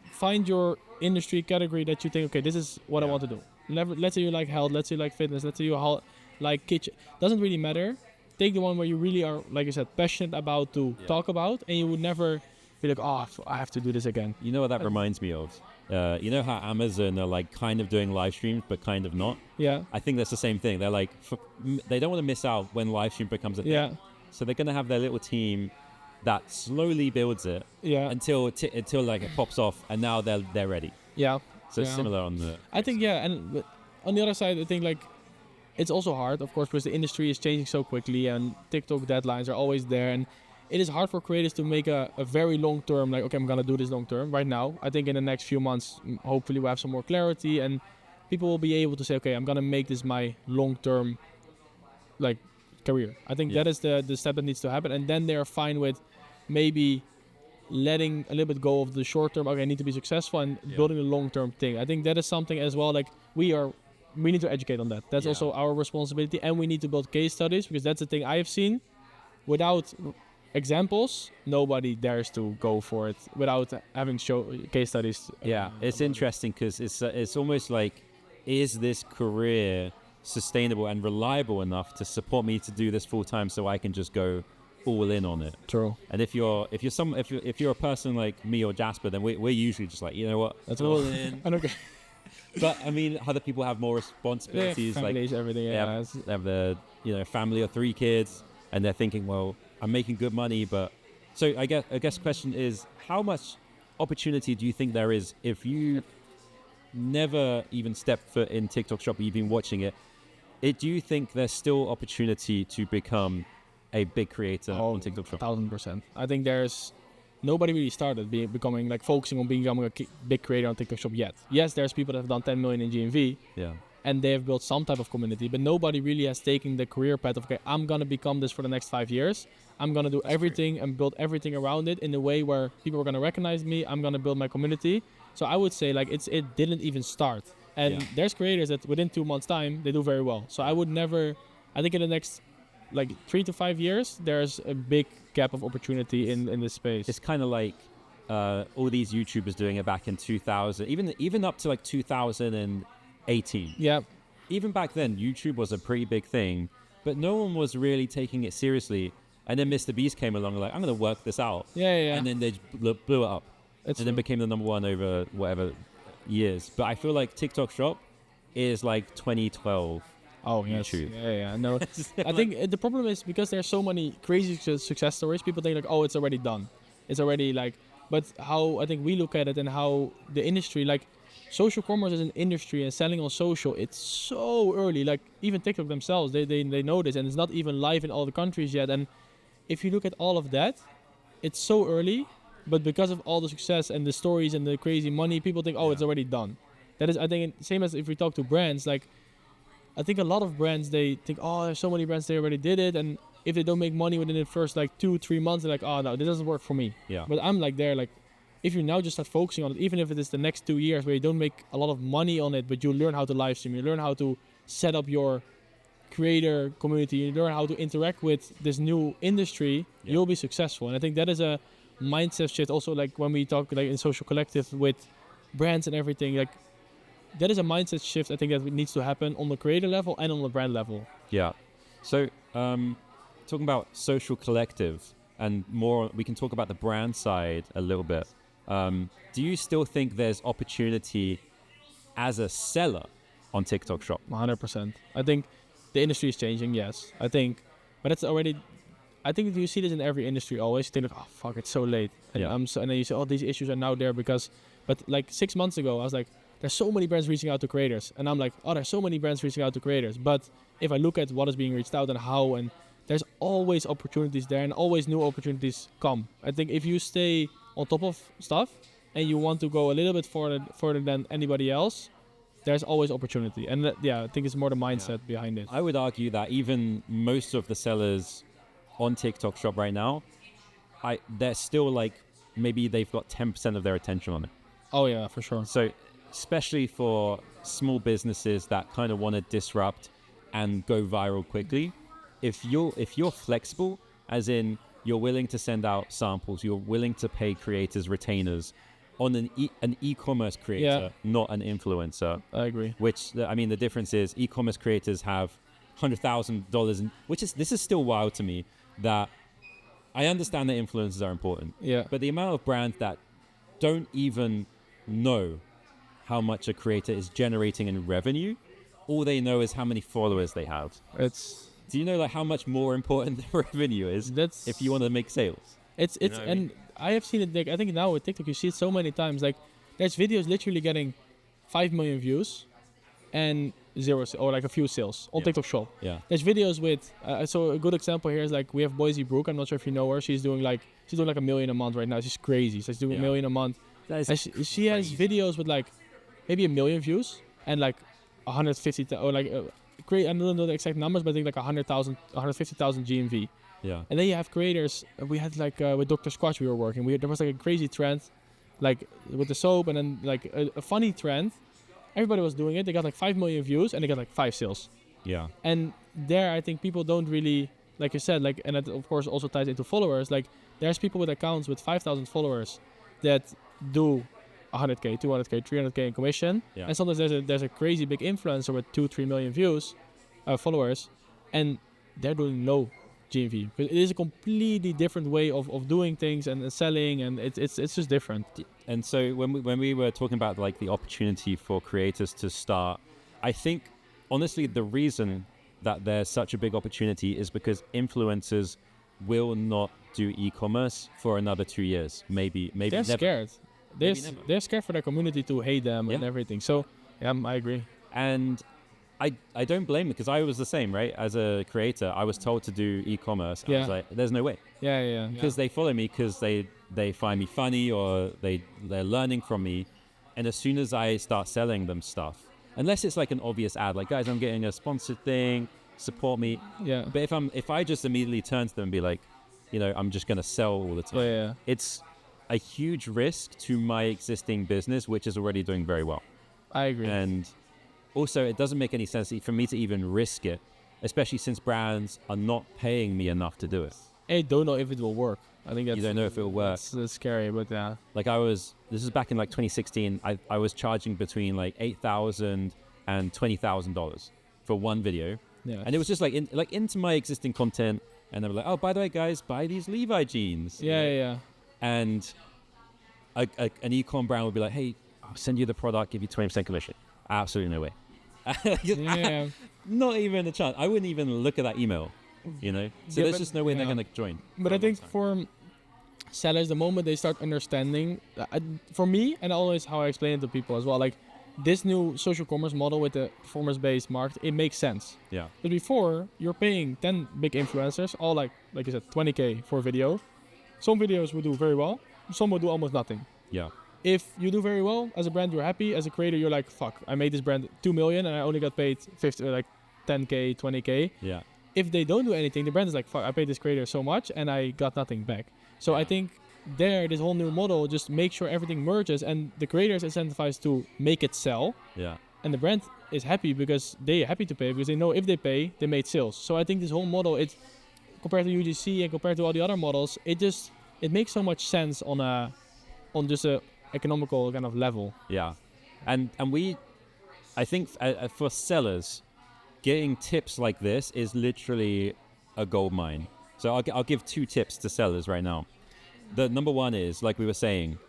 find your industry category that you think, okay, this is what I want to do. Let's say you like health, let's say you like fitness, let's say you like kitchen. Doesn't really matter. Take the one where you really are, like you said, passionate about to talk about, and you would never be like, I have to do this again. You know what that reminds me of? You know how Amazon are like kind of doing live streams, but kind of not? Yeah. I think that's the same thing. They're like, they don't want to miss out when live stream becomes a thing. So they're going to have their little team that slowly builds it until like it pops off, and now they're ready. Yeah. So it's similar on the... I think, and on the other side, I think like it's also hard, of course, because the industry is changing so quickly, and TikTok deadlines are always there, and it is hard for creators to make a very long term, like, okay, I'm gonna do this long term right now. I think in the next few months, hopefully we'll have some more clarity and people will be able to say, okay, I'm gonna make this my long term like career. I think that is the step that needs to happen, and then they're fine with maybe letting a little bit go of the short term. Okay, I need to be successful and building a long term thing. I think that is something as well. Like we need to educate on that. That's also our responsibility, and we need to build case studies because that's the thing I have seen. Without examples, nobody dares to go for it without having case studies. It's interesting because it's almost like, is this career sustainable and reliable enough to support me to do this full time so I can just go all in on it? True. And if you're a person like me or Jasper, then we're usually just like, you know what, that's all in. Okay. But I mean, other people have more responsibilities, families, like everything. They have the family or 3 kids, and they're thinking, well, I'm making good money, but so I guess the question is, how much opportunity do you think there is if you never even stepped foot in TikTok Shop, but you've been watching it? Do you think there's still opportunity to become a big creator on TikTok Shop? 1000%. I think nobody really started becoming like focusing on becoming a big creator on TikTok Shop yet. Yes, there's people that have done 10 million in GMV. Yeah. And they have built some type of community, but nobody really has taken the career path of, okay, I'm going to become this for the next 5 years. I'm going to do everything and build everything around it in a way where people are going to recognize me. I'm going to build my community. So I would say like it didn't even start. And there's creators that within 2 months time, they do very well. So I think in the next like 3 to 5 years, there's a big gap of opportunity in this space. It's kind of like all these YouTubers doing it back in 2000, even up to like 2018. Yeah. Even back then, YouTube was a pretty big thing, but no one was really taking it seriously. And then Mr. Beast came along and like, I'm going to work this out. Yeah. And then they blew it up. Then became the number one over whatever years. But I feel like TikTok Shop is like 2012. Oh, yes. YouTube. Yeah. No, I think the problem is because there's so many crazy success stories, people think like, oh, it's already done. It's already like, but how I think we look at it and how the industry, like social commerce as an industry and selling on social, it's so early. Like even TikTok themselves, they know this, and it's not even live in all the countries yet. And if you look at all of that, it's so early, but because of all the success and the stories and the crazy money, people think, oh, it's already done. That is, I think, same as if we talk to brands, like I think a lot of brands, they think, oh, there's so many brands, they already did it. And if they don't make money within the first like 2-3 months, they're like, oh no, this doesn't work for me. Yeah. But I'm like there, like if you now just start focusing on it, even if it is the next 2 years where you don't make a lot of money on it, but you learn how to live stream, you learn how to set up your creator community, you learn how to interact with this new industry, you'll be successful. And I think that is a mindset shift. Also, like when we talk like in Social Collective with brands and everything, like that is a mindset shift I think that needs to happen on the creator level and on the brand level. Yeah. So talking about Social Collective and more, we can talk about the brand side a little bit. Do you still think there's opportunity as a seller on TikTok Shop? 100%. I think the industry is changing, yes. I think, but it's already, I think you see this in every industry always. You think, oh fuck, it's so late. And, and then you say, oh, these issues are now there because, but like 6 months ago, I was like, there's so many brands reaching out to creators. And I'm like, oh, there's so many brands reaching out to creators. But if I look at what is being reached out and how, and there's always opportunities there and always new opportunities come. I think if you stay on top of stuff and you want to go a little bit further than anybody else, there's always opportunity. And I think it's more the mindset behind it. I would argue that even most of the sellers on TikTok Shop right now, they're still like, maybe they've got 10% of their attention on it. Oh yeah, for sure. So especially for small businesses that kind of want to disrupt and go viral quickly, if you're flexible, as in you're willing to send out samples, you're willing to pay creators, retainers on an e-commerce creator, not an influencer. I agree. Which, I mean, the difference is e-commerce creators have $100,000, this is still wild to me, that I understand that influencers are important. Yeah. But the amount of brands that don't even know how much a creator is generating in revenue, all they know is how many followers they have. Do you know like how much more important the revenue is if you want to make sales? And I have seen it. Like, I think now with TikTok, you see it so many times. Like, there's videos literally getting 5 million views, and or like a few sales on TikTok Shop. Yeah. There's videos with so a good example here is like we have Boise Brooke. I'm not sure if you know her. She's doing like $1 million a month right now. She's crazy. So she's doing $1 million a month. That is she has videos with like maybe 1 million views and like 150 or like I don't know the exact numbers, but I think like 100,000, 150,000 GMV. Yeah. And then you have creators. We had like with Dr. Squatch we were working. There was like a crazy trend, like with the soap, and then like a funny trend. Everybody was doing it. They got like 5 million views and they got like 5 sales. Yeah. And there, I think people don't really, like you said, like, and that of course also ties into followers. Like, there's people with accounts with 5,000 followers that do 100K, 200K, 300K in commission. Yeah. And sometimes there's a crazy big influencer with 2-3 million views, followers, and they're doing low GMV. Because it is a completely different way of doing things and selling, and it's just different. And so when we were talking about like the opportunity for creators to start, I think honestly the reason that there's such a big opportunity is because influencers will not do e-commerce for another 2 years, maybe they're never. Scared. They're scared for their community to hate them and everything. So yeah, I agree. And I don't blame them, because I was the same, right? As a creator, I was told to do e-commerce. I was like, there's no way. Yeah. Because they follow me because they find me funny, or they're learning from me. And as soon as I start selling them stuff, unless it's like an obvious ad, like, guys, I'm getting a sponsored thing, support me. Yeah. But if I just immediately turn to them and be like, I'm just going to sell all the time. It's a huge risk to my existing business, which is already doing very well. I agree. And also, it doesn't make any sense for me to even risk it, especially since brands are not paying me enough to do it. I don't know if it will work. I think that's... You don't know if it will work. That's scary, but yeah. Like this is back in like 2016, I was charging between like $8,000 and $20,000 for one video. Yeah. And it was just like into my existing content. And they were like, oh, by the way, guys, buy these Levi jeans. Yeah. And an e-com brand would be like, hey, I'll send you the product, give you 20% commission. Absolutely no way. Yeah. Not even a chance. I wouldn't even look at that email, So there's just no way they're going to join. But I think for sellers, the moment they start understanding, for me, and always how I explain it to people as well, like this new social commerce model with the performance-based market, it makes sense. Yeah. But before, you're paying 10 big influencers, all like you said, 20K for a video. Some videos will do very well. Some will do almost nothing. Yeah. If you do very well as a brand, you're happy. As a creator, you're like, fuck, I made this brand 2 million and I only got paid 10K, 20K. Yeah. If they don't do anything, the brand is like, fuck, I paid this creator so much and I got nothing back. So I think this whole new model, just make sure everything merges and the creator is incentivized to make it sell. Yeah. And the brand is happy because they're happy to pay because they know if they pay, they made sales. So I think this whole model, it's compared to UGC and compared to all the other models, it makes so much sense on just a economical kind of level. Yeah. And I think for sellers, getting tips like this is literally a gold mine. So I'll give 2 tips to sellers right now. The number one is, like we were saying,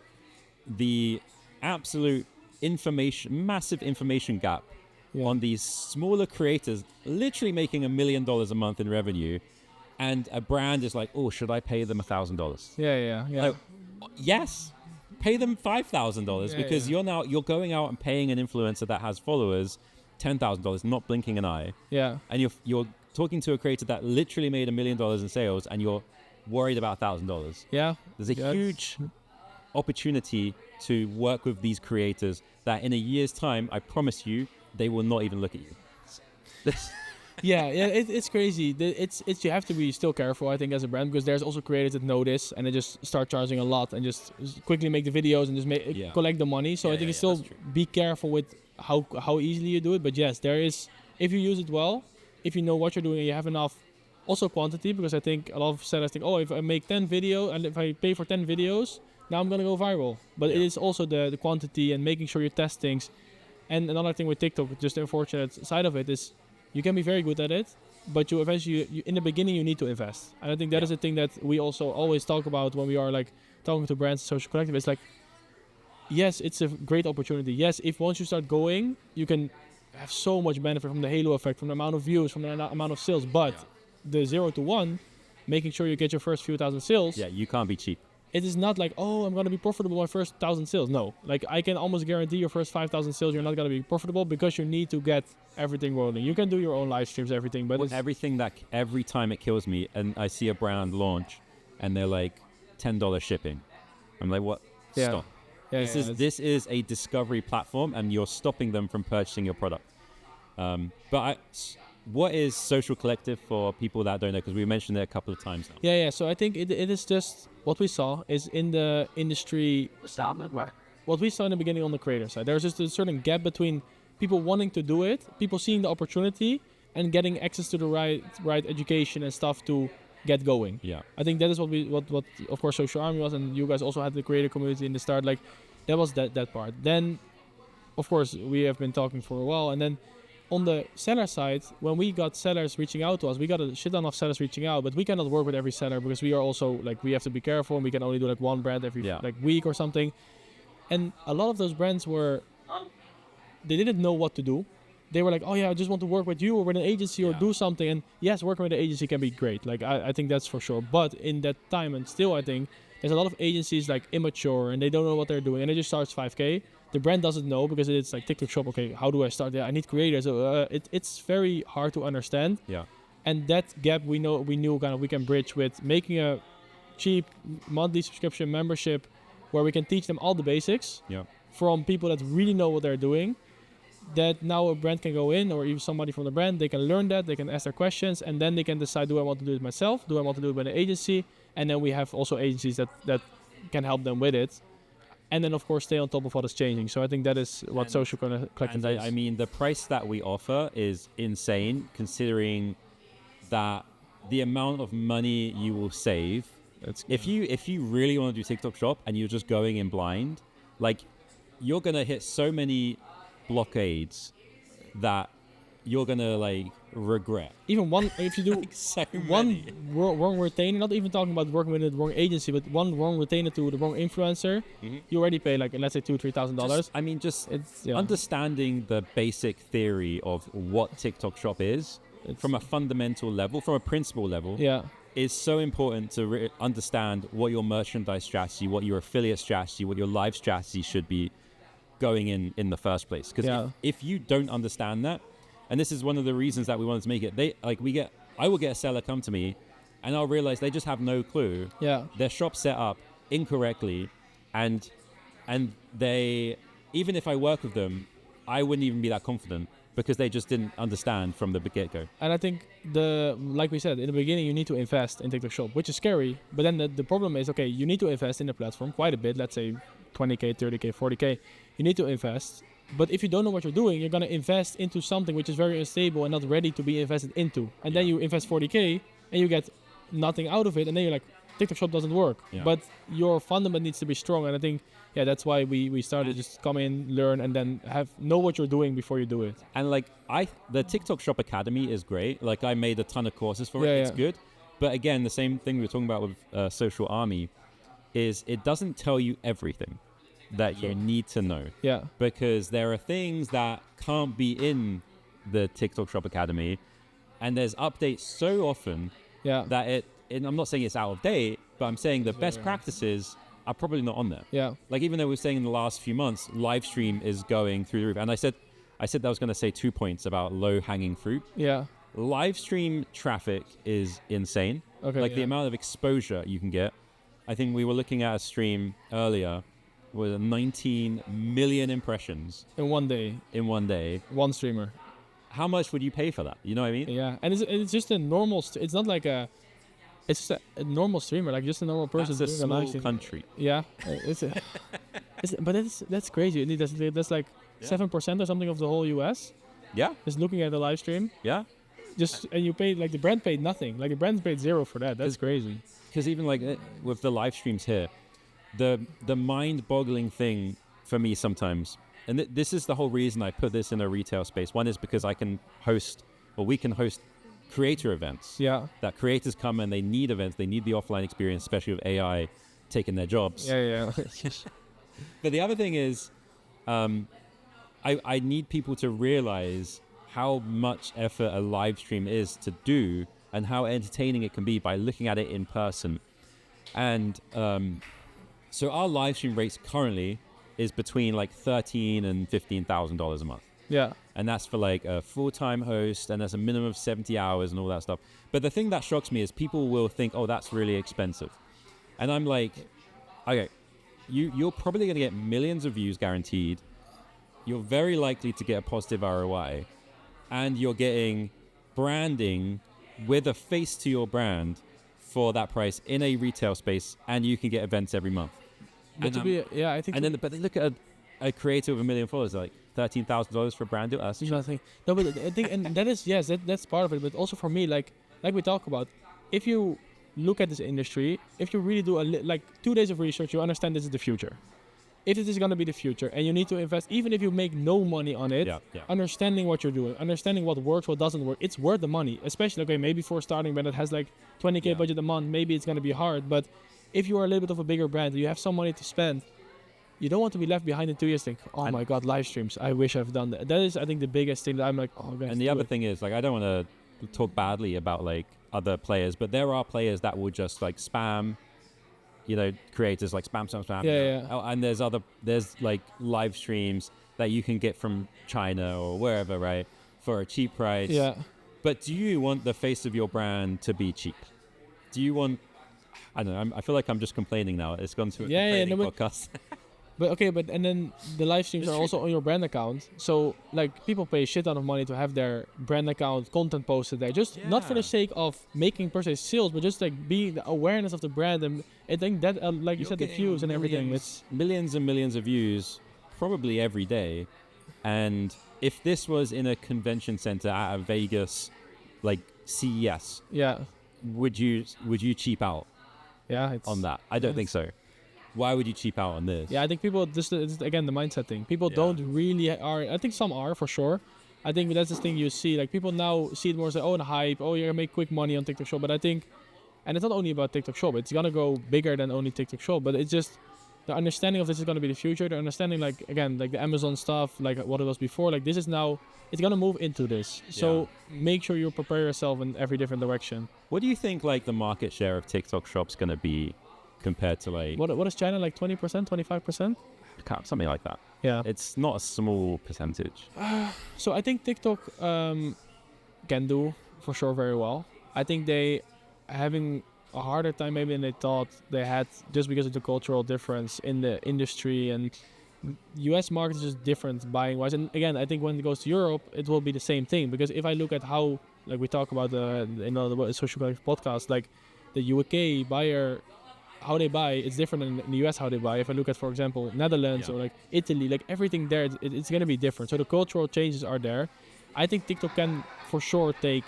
the absolute massive information gap on these smaller creators literally making $1 million a month in revenue, and a brand is like, oh, should I pay them $1,000? Yeah. Like, yes, pay them $5,000 because you're going out and paying an influencer that has followers $10,000, not blinking an eye. Yeah. And you're talking to a creator that literally made $1 million in sales, and you're worried about $1,000. Yeah. There's a huge opportunity to work with these creators that in a year's time, I promise you, they will not even look at you. It's crazy. It's you have to be still careful, I think, as a brand, because there's also creators that know this and they just start charging a lot and just quickly make the videos and just collect the money. So I think it's still be careful with how easily you do it. But yes, there is, if you use it well, if you know what you're doing and you have enough also quantity, because I think a lot of sellers think, oh, if I make 10 videos and if I pay for 10 videos, now I'm gonna go viral. But it is also the quantity and making sure you test things. And another thing with TikTok, just the unfortunate side of it is, you can be very good at it, but you eventually, in the beginning, you need to invest. And I think that is a thing that we also always talk about when we are like talking to brands, social collective. It's like, yes, it's a great opportunity. Yes, if once you start going, you can have so much benefit from the halo effect, from the amount of views, from the amount of sales. But the 0 to 1, making sure you get your first few thousand sales. Yeah, you can't be cheap. it is not like, oh, I'm going to be profitable my first 1,000 sales. No, like I can almost guarantee your first 5,000 sales, you're not going to be profitable because you need to get everything rolling. You can do your own live streams, everything, but every time it kills me and I see a brand launch and they're like $10 shipping. I'm like, what? Yeah. Stop. Yeah, This is a discovery platform and you're stopping them from purchasing your product. What is Social Collective for people that don't know? Because we mentioned it a couple of times now. Yeah. So I think it is just what we saw is in the industry. What we saw in the beginning on the creator side, there's just a certain gap between people wanting to do it, people seeing the opportunity, and getting access to the right education and stuff to get going. Yeah. I think that is what of course Social Army was, and you guys also had the creator community in the start. Like that was that part. Then, of course, we have been talking for a while, and then. On the seller side, when we got sellers reaching out to us, we got a shit ton of sellers reaching out, but we cannot work with every seller because we are also like, we have to be careful and we can only do like one brand every like week or something. And a lot of those brands they didn't know what to do. They were like, oh yeah, I just want to work with you or with an agency or do something. And yes, working with an agency can be great. Like I think that's for sure. But in that time, and still I think there's a lot of agencies like immature and they don't know what they're doing and it just starts 5K. The brand doesn't know because it's like TikTok shop. Okay, how do I start there? I need creators. So it's very hard to understand. Yeah. And that gap we knew kind of we can bridge with making a cheap monthly subscription membership where we can teach them all the basics from people that really know what they're doing. That now a brand can go in, or even somebody from the brand, they can learn that, they can ask their questions, and then they can decide, do I want to do it myself? Do I want to do it with an agency? And then we have also agencies that can help them with it. And then, of course, stay on top of what is changing. So I think that is what Social Collective is. I mean, the price that we offer is insane, considering that the amount of money you will save. If you really want to do TikTok Shop and you're just going in blind, like you're gonna hit so many blockades that you're gonna like regret. Even one, if you do like so one wrong retainer, not even talking about working with the wrong agency, but one wrong retainer to the wrong influencer, you already pay like, let's say $2,000-$3,000. I mean, understanding the basic theory of what TikTok Shop is from a fundamental level, from a principle level, is so important to understand what your merchandise strategy, what your affiliate strategy, what your live strategy should be going in the first place. Because if you don't understand that, and this is one of the reasons that we wanted to make it, I will get a seller come to me and I'll realize they just have no clue. Their shop set up incorrectly, and they, even if I work with them, I wouldn't even be that confident because they just didn't understand from the get-go. And I think like we said in the beginning, you need to invest in TikTok Shop, which is scary. But then the problem is, okay, you need to invest in the platform quite a bit. Let's say 20K, 30K, 40K. You need to invest. But if you don't know what you're doing, you're going to invest into something which is very unstable and not ready to be invested into. And then you invest 40K and you get nothing out of it. And then you're like, TikTok Shop doesn't work. But your fundament needs to be strong. And I think, that's why we started just come in, learn, and then know what you're doing before you do it. And like the TikTok Shop Academy is great. Like I made a ton of courses for it. It's good. But again, the same thing we were talking about with Social Army is it doesn't tell you everything that you need to know. Because there are things that can't be in the TikTok Shop Academy, and there's updates so often that I'm not saying it's out of date, but I'm saying the best practices are probably not on there. Like even though we're saying in the last few months, live stream is going through the roof. And I said that I was going to say 2 points about low hanging fruit. Live stream traffic is insane. The amount of exposure you can get. I think we were looking at a stream earlier with 19 million impressions in one day. One streamer. How much would you pay for that? You know what I mean? And it's just a normal. It's not like it's just a normal streamer, like just a normal person. That's a small country. But that's crazy. That's like 7% or something of the whole US. Just looking at the live stream. And you paid, like the brand paid nothing. Like the brand paid zero for that. That's crazy. Because even like with the live streams here, the mind-boggling thing for me sometimes, and this is the whole reason I put this in a retail space. One is because we can host creator events. That creators come and they need events. They need the offline experience, especially with AI taking their jobs. But the other thing is, I need people to realize how much effort a live stream is to do and how entertaining it can be by looking at it in person. And So our live stream rates currently is between like $13,000 and $15,000 a month. Yeah. And that's for like a full-time host, and that's a minimum of 70 hours and all that stuff. But the thing that shocks me is people will think, oh, that's really expensive. And I'm like, okay, you're probably going to get millions of views guaranteed. You're very likely to get a positive ROI. And you're getting branding with a face to your brand for that price in a retail space, and you can get events every month. But I think. And then, but they look at a creator with 1 million followers, like $13,000 for a brand deal. That's nothing. No, but I think, and that is that's part of it. But also for me, like we talk about, if you look at this industry, if you really do like 2 days of research, you understand this is the future. If it is going to be the future, and you need to invest, even if you make no money on it, understanding what you're doing, understanding what works, what doesn't work, it's worth the money. Especially, okay, maybe for starting brand that has like 20K budget a month, maybe it's going to be hard. But if you are a little bit of a bigger brand, you have some money to spend, you don't want to be left behind in 2 years. Think, oh my God, live streams. I wish I've done that. That is, I think, the biggest thing that I'm like, oh, guys. And the other thing is, like, I don't want to talk badly about like other players, but there are players that will just like spam. Creators like spam. Yeah. And there's like live streams that you can get from China or wherever, right, for a cheap price. Yeah. But do you want the face of your brand to be cheap? Do you want? I don't know. I feel like I'm just complaining now. It's gone to a complaining podcast. But and then the live streams are also on your brand account. So like people pay a shit ton of money to have their brand account content posted there. Just not for the sake of making per se sales, but just like being the awareness of the brand. And I think that, like you said, the views and everything. It's millions and millions of views, probably every day. And if this was in a convention center at a Vegas, like CES, would you cheap out? Yeah, on that? I don't think so. Why would you cheap out on this? Yeah, I think people, this is again the mindset thing. People don't really I think some are for sure. I think that's the thing you see. Like people now see it more as the hype. Oh, you're gonna make quick money on TikTok Shop. But I think, and it's not only about TikTok Shop. It's gonna go bigger than only TikTok Shop. But it's just the understanding of this is gonna be the future. The understanding, like again, like the Amazon stuff, like what it was before. Like this is now, it's gonna move into this. So make sure you prepare yourself in every different direction. What do you think like the market share of TikTok Shop's gonna be compared to like what is China, like 20%, 25%? Something like that. Yeah, it's not a small percentage. So I think TikTok can do for sure very well. I think they having a harder time maybe than they thought they had, just because of the cultural difference in the industry, and US market is just different buying wise. And again, I think when it goes to Europe, it will be the same thing, because if I look at how, like we talk about the social collective podcast, like the UK buyer, how they buy, it's different in the US how they buy. If I look at, for example, Netherlands or like Italy, like everything there, it's going to be different. So the cultural changes are there. I think TikTok can for sure take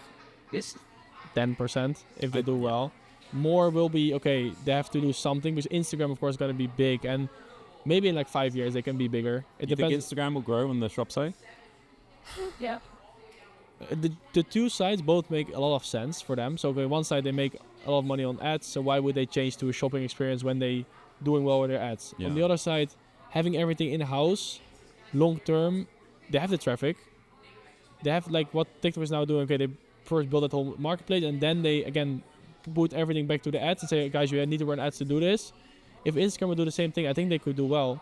10% if they do well. More will be, okay, they have to do something, because Instagram, of course, is going to be big. And maybe in like 5 years, they can be bigger. It depends. Think Instagram will grow on the shop side? Yeah. The two sides both make a lot of sense for them. So okay, one side they make a lot of money on ads, so why would they change to a shopping experience when they doing well with their ads? On the other side, having everything in-house, long term, they have the traffic. They have like what TikTok is now doing. Okay, they first build that whole marketplace, and then they again put everything back to the ads and say, guys, you need to run ads to do this. If Instagram would do the same thing, I think they could do well.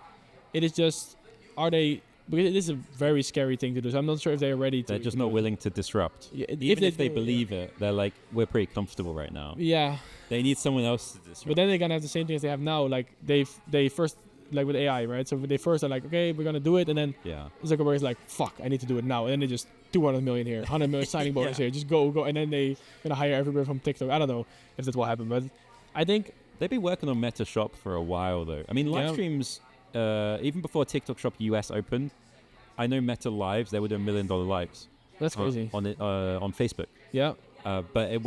It is just, are they? Because it is a very scary thing to do. So I'm not sure if they're ready to. They're just not willing to disrupt. Yeah, if they believe it, they're like, we're pretty comfortable right now. Yeah. They need someone else to disrupt. But then they're gonna have the same thing as they have now. Like they first, like with AI, right? So they first are like, okay, we're gonna do it, and then Zuckerberg is like, fuck, I need to do it now. And then they just 200 million here, 100 million signing bonus here, just go, and then they gonna hire everybody from TikTok. I don't know if that's what happened, but I think they've been working on Meta Shop for a while though. I mean, live streams, even before TikTok Shop US opened, I know Meta Lives, they were doing $1 million lives. That's crazy. On Facebook. Yeah. But it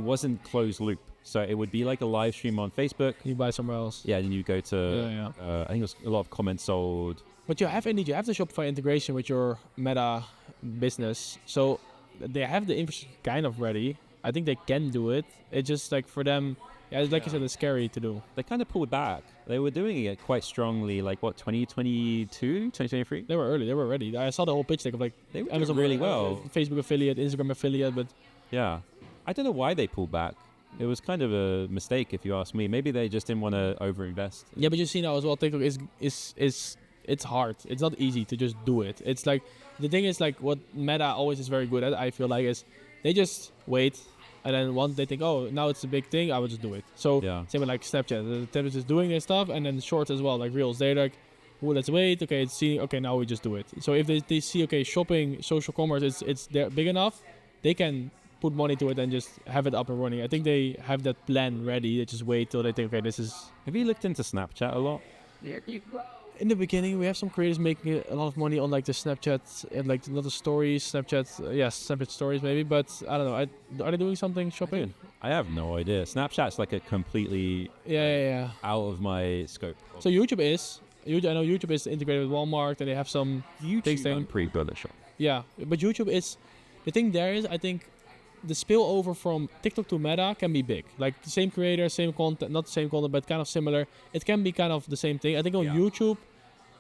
wasn't closed loop. So it would be like a live stream on Facebook. You buy somewhere else. Yeah, and you go to I think it was a lot of comments sold. But you have the Shopify integration with your Meta business. So they have the infrastructure kind of ready. I think they can do it. It's just like for them, you said, it's scary to do. They kind of pulled back. They were doing it quite strongly, like 2022, 2023? They were early. They were ready. I saw the whole pitch deck of like they were Amazon really well. Facebook affiliate, Instagram affiliate, but yeah. I don't know why they pulled back. It was kind of a mistake, if you ask me. Maybe they just didn't want to overinvest. Yeah, but you see now as well, TikTok is it's hard. It's not easy to just do it. It's like the thing is like what Meta always is very good at. I feel like is they just wait, and then once they think, oh, now it's a big thing, I will just do it. So same with like Snapchat. The Snapchat is doing their stuff, and then Shorts as well, like Reels. They're like, oh, let's wait. Okay, it's seeing. Okay, now we just do it. So if they see, okay, shopping, social commerce, it's there big enough, they can put money to it and just have it up and running. I think they have that plan ready. They just wait till they think, okay, this is. Have you looked into Snapchat a lot? In the beginning, we have some creators making a lot of money on like the Snapchat and like not the stories, Snapchat, Snapchat stories maybe. But I don't know. Are they doing something shopping? I have no idea. Snapchat's like a completely out of my scope. So YouTube is. I know YouTube is integrated with Walmart and they have some YouTube. I'm pretty bullish on. Yeah, but YouTube is the thing. There is, I think, the spillover from TikTok to Meta can be big. Like the same creator, same content, not the same content, but kind of similar. It can be kind of the same thing. I think on YouTube,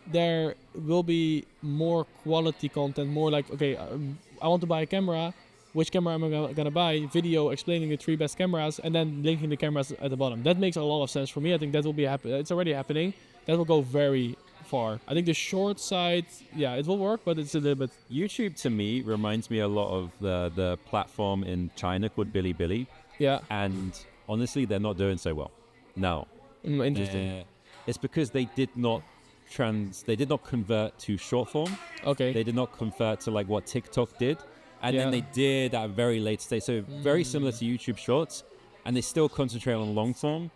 there will be more quality content, more like, okay, I want to buy a camera. Which camera am I going to buy? Video explaining the 3 best cameras and then linking the cameras at the bottom. That makes a lot of sense for me. I think that will be it's already happening. That will go very far. I think the short side, it will work, but it's a little bit. YouTube to me reminds me a lot of the platform in China called Bilibili. Yeah. And honestly, they're not doing so well now. Interesting. It's because they did not convert to short form. Okay. They did not convert to like what TikTok did. And then they did at a very late stage. So very similar to YouTube Shorts. And they still concentrate on long form.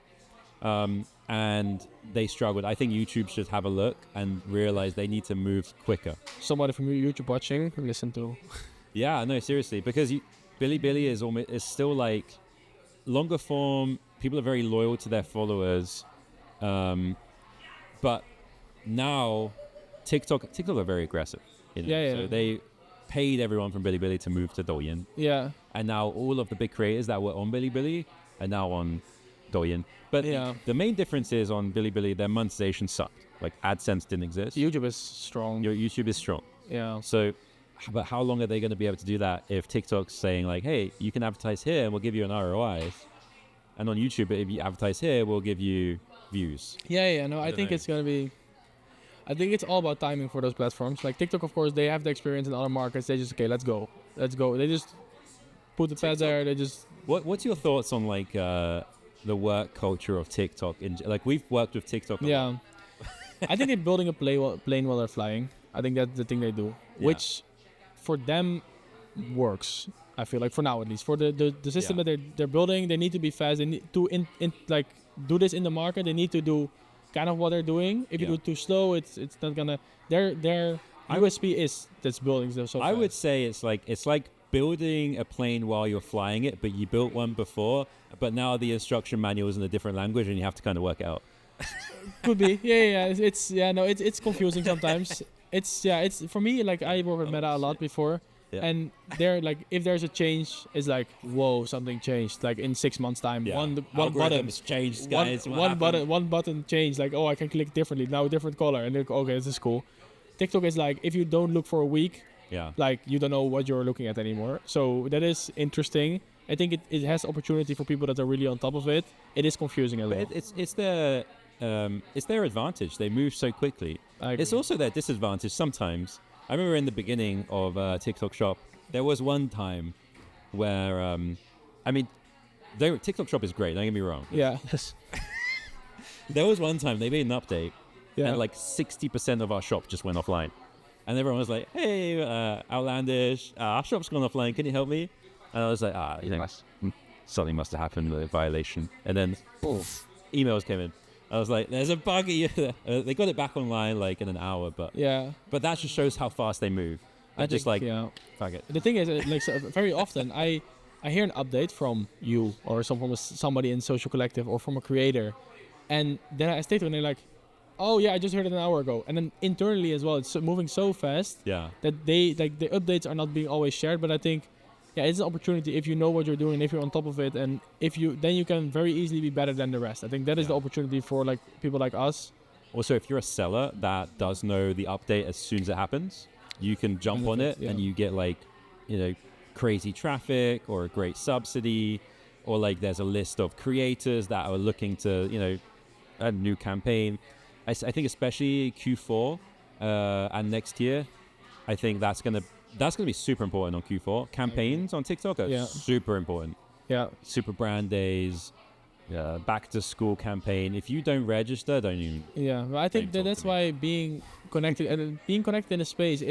And they struggled. I think YouTube should have a look and realize they need to move quicker. Somebody from YouTube watching, listen to. Yeah, no, seriously. Because Bilibili is still like longer form. People are very loyal to their followers. But now TikTok are very aggressive. You know? So they paid everyone from Bilibili to move to Douyin. Yeah. And now all of the big creators that were on Bilibili are now on Douyin. But the main difference is on Bilibili, their monetization sucked. Like AdSense didn't exist. YouTube is strong. Your YouTube is strong. Yeah. So, but how long are they going to be able to do that if TikTok's saying like, hey, you can advertise here and we'll give you an ROI. And on YouTube, if you advertise here, we'll give you views. No, I think it's going to be... I think it's all about timing for those platforms. Like TikTok, of course, they have the experience in other markets. They just, okay, let's go. They just put the pad there. They just... What's your thoughts on like the work culture of TikTok? Like we've worked with TikTok a lot. I think they're building a plane while they're flying. I think that's the thing they do, which for them works. I feel like for now at least. For the system that they're building, they need to be fast. They need to like do this in the market. They need to do kind of what they're doing. If you do it too slow, it's not gonna. Their USP is that's building so fast. I would say it's like building a plane while you're flying it, but you built one before, but now the instruction manual is in a different language and you have to kind of work it out. Could be. It's confusing sometimes. It's for me, like I worked with Meta a lot before. Yeah. And they're like, if there's a change, it's like, whoa, something changed. Like in 6 months' time, one button changed, guys. One button changed. Like, oh, I can click differently now, a different color, and they're like, okay, this is cool. TikTok is like, if you don't look for a week, like you don't know what you're looking at anymore. So that is interesting. I think it has opportunity for people that are really on top of it. It is confusing as well. It's their advantage. They move so quickly. It's also their disadvantage sometimes. I remember in the beginning of TikTok Shop, there was one time where, TikTok Shop is great, don't get me wrong. Yeah. There was one time they made an update, and like 60% of our shop just went offline. And everyone was like, hey, Outlandish, our shop's gone offline, can you help me? And I was like, something must have happened with a violation. And then, emails came in. I was like, there's a bug. They got it back online like in an hour, but that just shows how fast they move. Fuck it. The thing is, like very often I hear an update from you or from somebody in Social Collective or from a creator, and then I stay to and they're like, oh yeah, I just heard it an hour ago. And then internally as well, it's moving so fast that they like the updates are not being always shared. But I think it's an opportunity if you know what you're doing and if you're on top of it, and then you can very easily be better than the rest. I think that is the opportunity for like people like us. Also, if you're a seller that does know the update as soon as it happens, you can jump on it and you get like, crazy traffic or a great subsidy, or like there's a list of creators that are looking to, a new campaign. I think especially Q4 and next year, I think that's gonna be super important on Q4. Campaigns on TikTok are super important. Yeah. Super brand days, back to school campaign. If you don't register, don't even. Yeah, well, I think that's why being connected in a space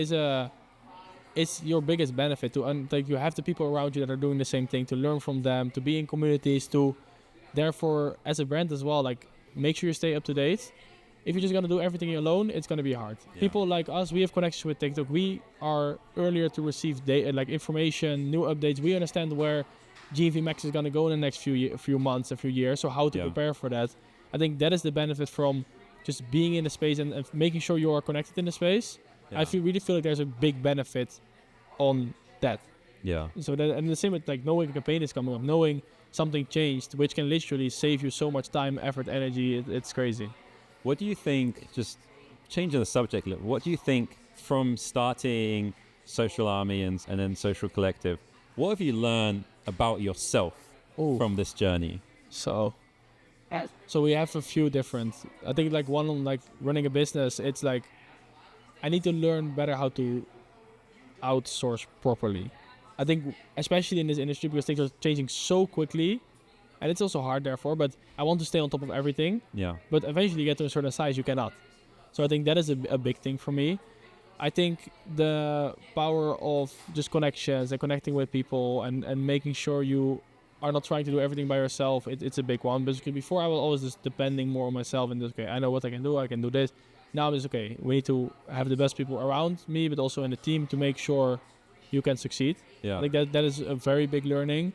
it's your biggest benefit. Like you have the people around you that are doing the same thing, to learn from them, to be in communities, to therefore as a brand as well, like make sure you stay up to date. If you're just gonna do everything alone, it's gonna be hard. Yeah. People like us, we have connections with TikTok. We are earlier to receive data, like information, new updates. We understand where GMV Max is gonna go in the next few months, a few years. So how to prepare for that. I think that is the benefit from just being in the space and making sure you are connected in the space. Yeah. I really feel like there's a big benefit on that. Yeah. So that, and the same with like knowing a campaign is coming up, knowing something changed, which can literally save you so much time, effort, energy. It's crazy. What do you think, just changing the subject a little, what do you think from starting Social Army and then Social Collective, what have you learned about yourself from this journey? So we have a few different, I think like one on like running a business, it's like I need to learn better how to outsource properly. I think especially in this industry, because things are changing so quickly, and it's also hard therefore, but I want to stay on top of everything. Yeah. But eventually you get to a certain size, you cannot. So I think that is a big thing for me. I think the power of just connections and connecting with people and making sure you are not trying to do everything by yourself, it's a big one. Basically before I was always just depending more on myself and just, okay, I know what I can do this. Now it's okay, we need to have the best people around me, but also in the team to make sure you can succeed. Yeah. I think that is a very big learning.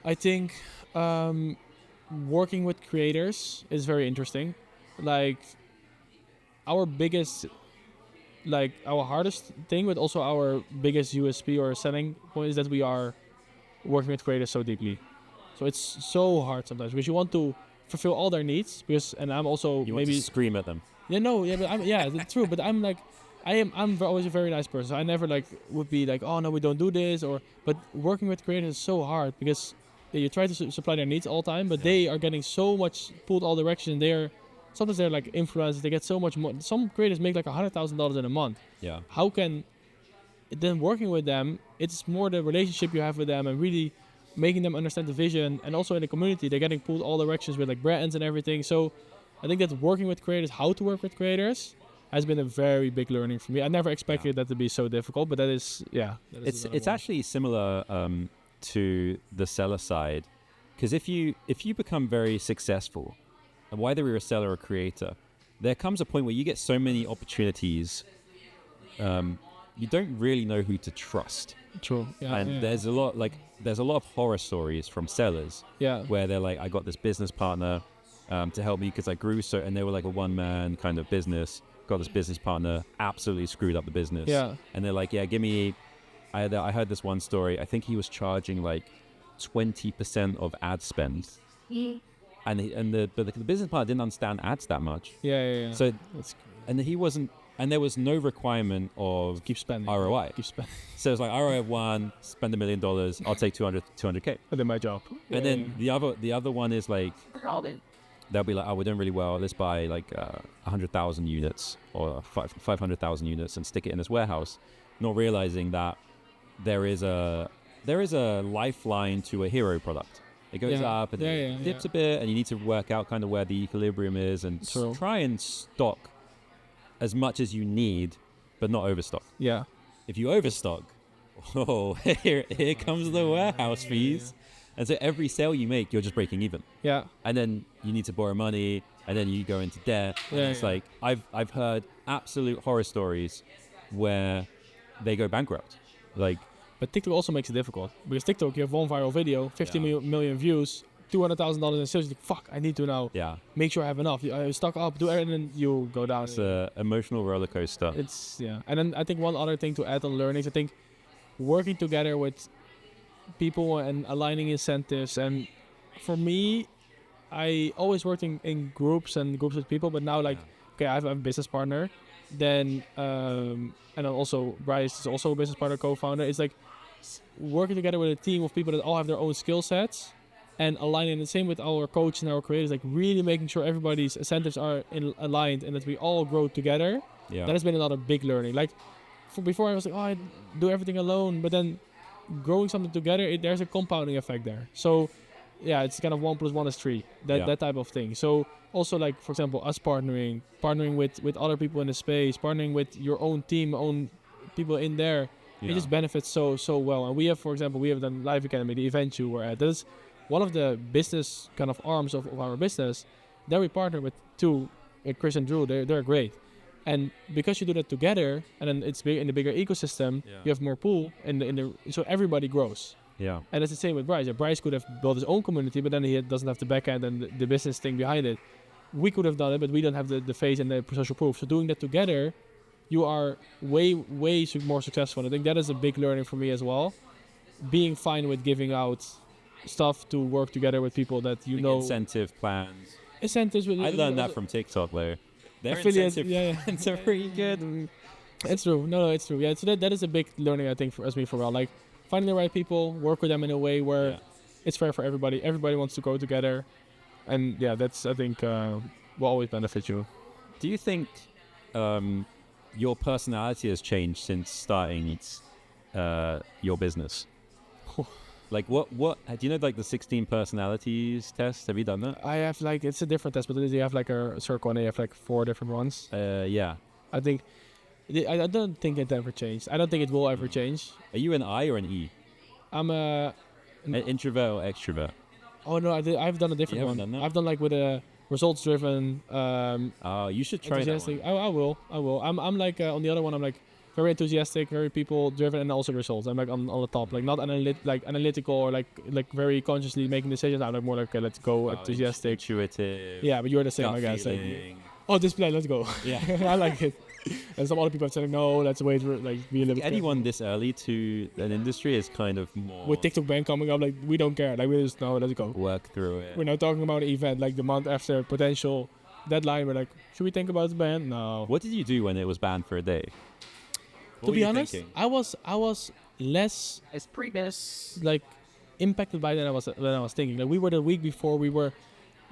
I think working with creators is very interesting. Like our hardest thing, but also our biggest USP or selling point is that we are working with creators so deeply. So it's so hard sometimes because you want to fulfill all their needs. And I'm also you want to scream at them. It's true. But I'm like, I'm always a very nice person. So I never would be like, oh no, we don't do this. But working with creators is so hard because you try to supply their needs all the time, but they are getting so much pulled all directions. Sometimes they're like influencers. They get so much more. Some creators make like $100,000 in a month. Yeah. How can then working with them? It's more the relationship you have with them and really making them understand the vision. And also in the community, they're getting pulled all directions with like brands and everything. So I think that working with creators, how to work with creators, has been a very big learning for me. I never expected that to be so difficult, but that is. It's actually similar to the seller side, because if you become very successful, and whether you're a seller or a creator, there comes a point where you get so many opportunities, you don't really know who to trust. True. Yeah, and there's a lot of horror stories from sellers. Yeah. Where they're like, I got this business partner to help me because I grew and they were like a one-man kind of business. Got this business partner, absolutely screwed up the business. Yeah. And they're like, give me. I heard this one story. I think he was charging like 20% of ad spend. And the business partner didn't understand ads that much. Yeah. So and he wasn't, and there was no requirement of keep spending ROI. Keep spending. So it's like ROI of $1, spend $1 million. I'll take 200K. I did my job. And then the other one is like, they'll be like, we're doing really well. Let's buy like 100,000 units or 500,000 units and stick it in this warehouse, not realizing that there is a lifeline to a hero product. It goes up and it dips a bit, and you need to work out kind of where the equilibrium is and try and stock as much as you need, but not overstock. Yeah. If you overstock, here comes the warehouse fees. And so every sale you make, you're just breaking even. Yeah. And then you need to borrow money, and then you go into debt. It's like I've heard absolute horror stories where they go bankrupt. But TikTok also makes it difficult because TikTok, you have one viral video, 50 million views, $200,000 in sales. You're like, fuck, I need to now make sure I have enough. Stock up, do it, and then you go down. It's an emotional roller coaster. And then I think one other thing to add on learnings, I think working together with people and aligning incentives. And for me, I always worked in groups with people, but now okay, I have a business partner, then and then also Bryce is also a business partner, co-founder. It's like working together with a team of people that all have their own skill sets and aligning the same with our coach and our creators, like really making sure everybody's incentives are aligned and that we all grow together. Yeah. That has been another big learning. Like before I was like, I do everything alone, but then growing something together, there's a compounding effect there. So yeah, it's kind of 1 + 1 is 3, that type of thing. So also, like, for example, us partnering with other people in the space, partnering with your own team, own people in there, it just benefits so well. And we have, for example, done Live Academy, the event you were at. That is one of the business kind of arms of our business. There we partner with two, Chris and Drew. They're great. And because you do that together, and then it's big in the bigger ecosystem, you have more pool, so everybody grows. Yeah. And it's the same with Bryce. Yeah, Bryce could have built his own community, but then he doesn't have the back end and the business thing behind it. We could have done it, but we don't have the face and the social proof. So doing that together, you are way more successful. I think that is a big learning for me as well. Being fine with giving out stuff to work together with people that you know. Incentive plans. Incentives. I learned that from TikTok though. Their affiliate, incentive plans are pretty good. It's true. No, it's true. Yeah, so that is a big learning, I think, for me for a while. Like, finding the right people, work with them in a way where it's fair for everybody. Everybody wants to go together. And yeah, that's, I think, will always benefit you. Do you think your personality has changed since starting your business? Like, what do you know, like the 16 personalities test? Have you done that? I have, like, it's a different test, but you have like a circle and you have like 4 different ones. Yeah. I think, I don't think it ever changed. I don't think it will ever change. Are you an I or an E? I'm an introvert or extrovert? Oh no, I've done a different one. Done that? I've done like with a results driven. You should try that one. I will. I'm like on the other one. I'm like very enthusiastic, very people driven, and also results. I'm like on the top, like not analytical or like very consciously making decisions. I'm like more like, okay, let's go, enthusiastic, intuitive. Yeah, but you're the same, I guess. Like, display, let's go. Yeah, I like it. And some other people have said, no, let's wait for be a little bit. Anyone this early to an industry is kind of more. With TikTok ban coming up, like we don't care. Like we just know, let's go. Work through it. We're now talking about an event like the month after potential deadline. We're like, should we think about the ban? No. What did you do when it was banned for a day? To be honest, I was less like impacted by than I was thinking. Like we were the week before, we were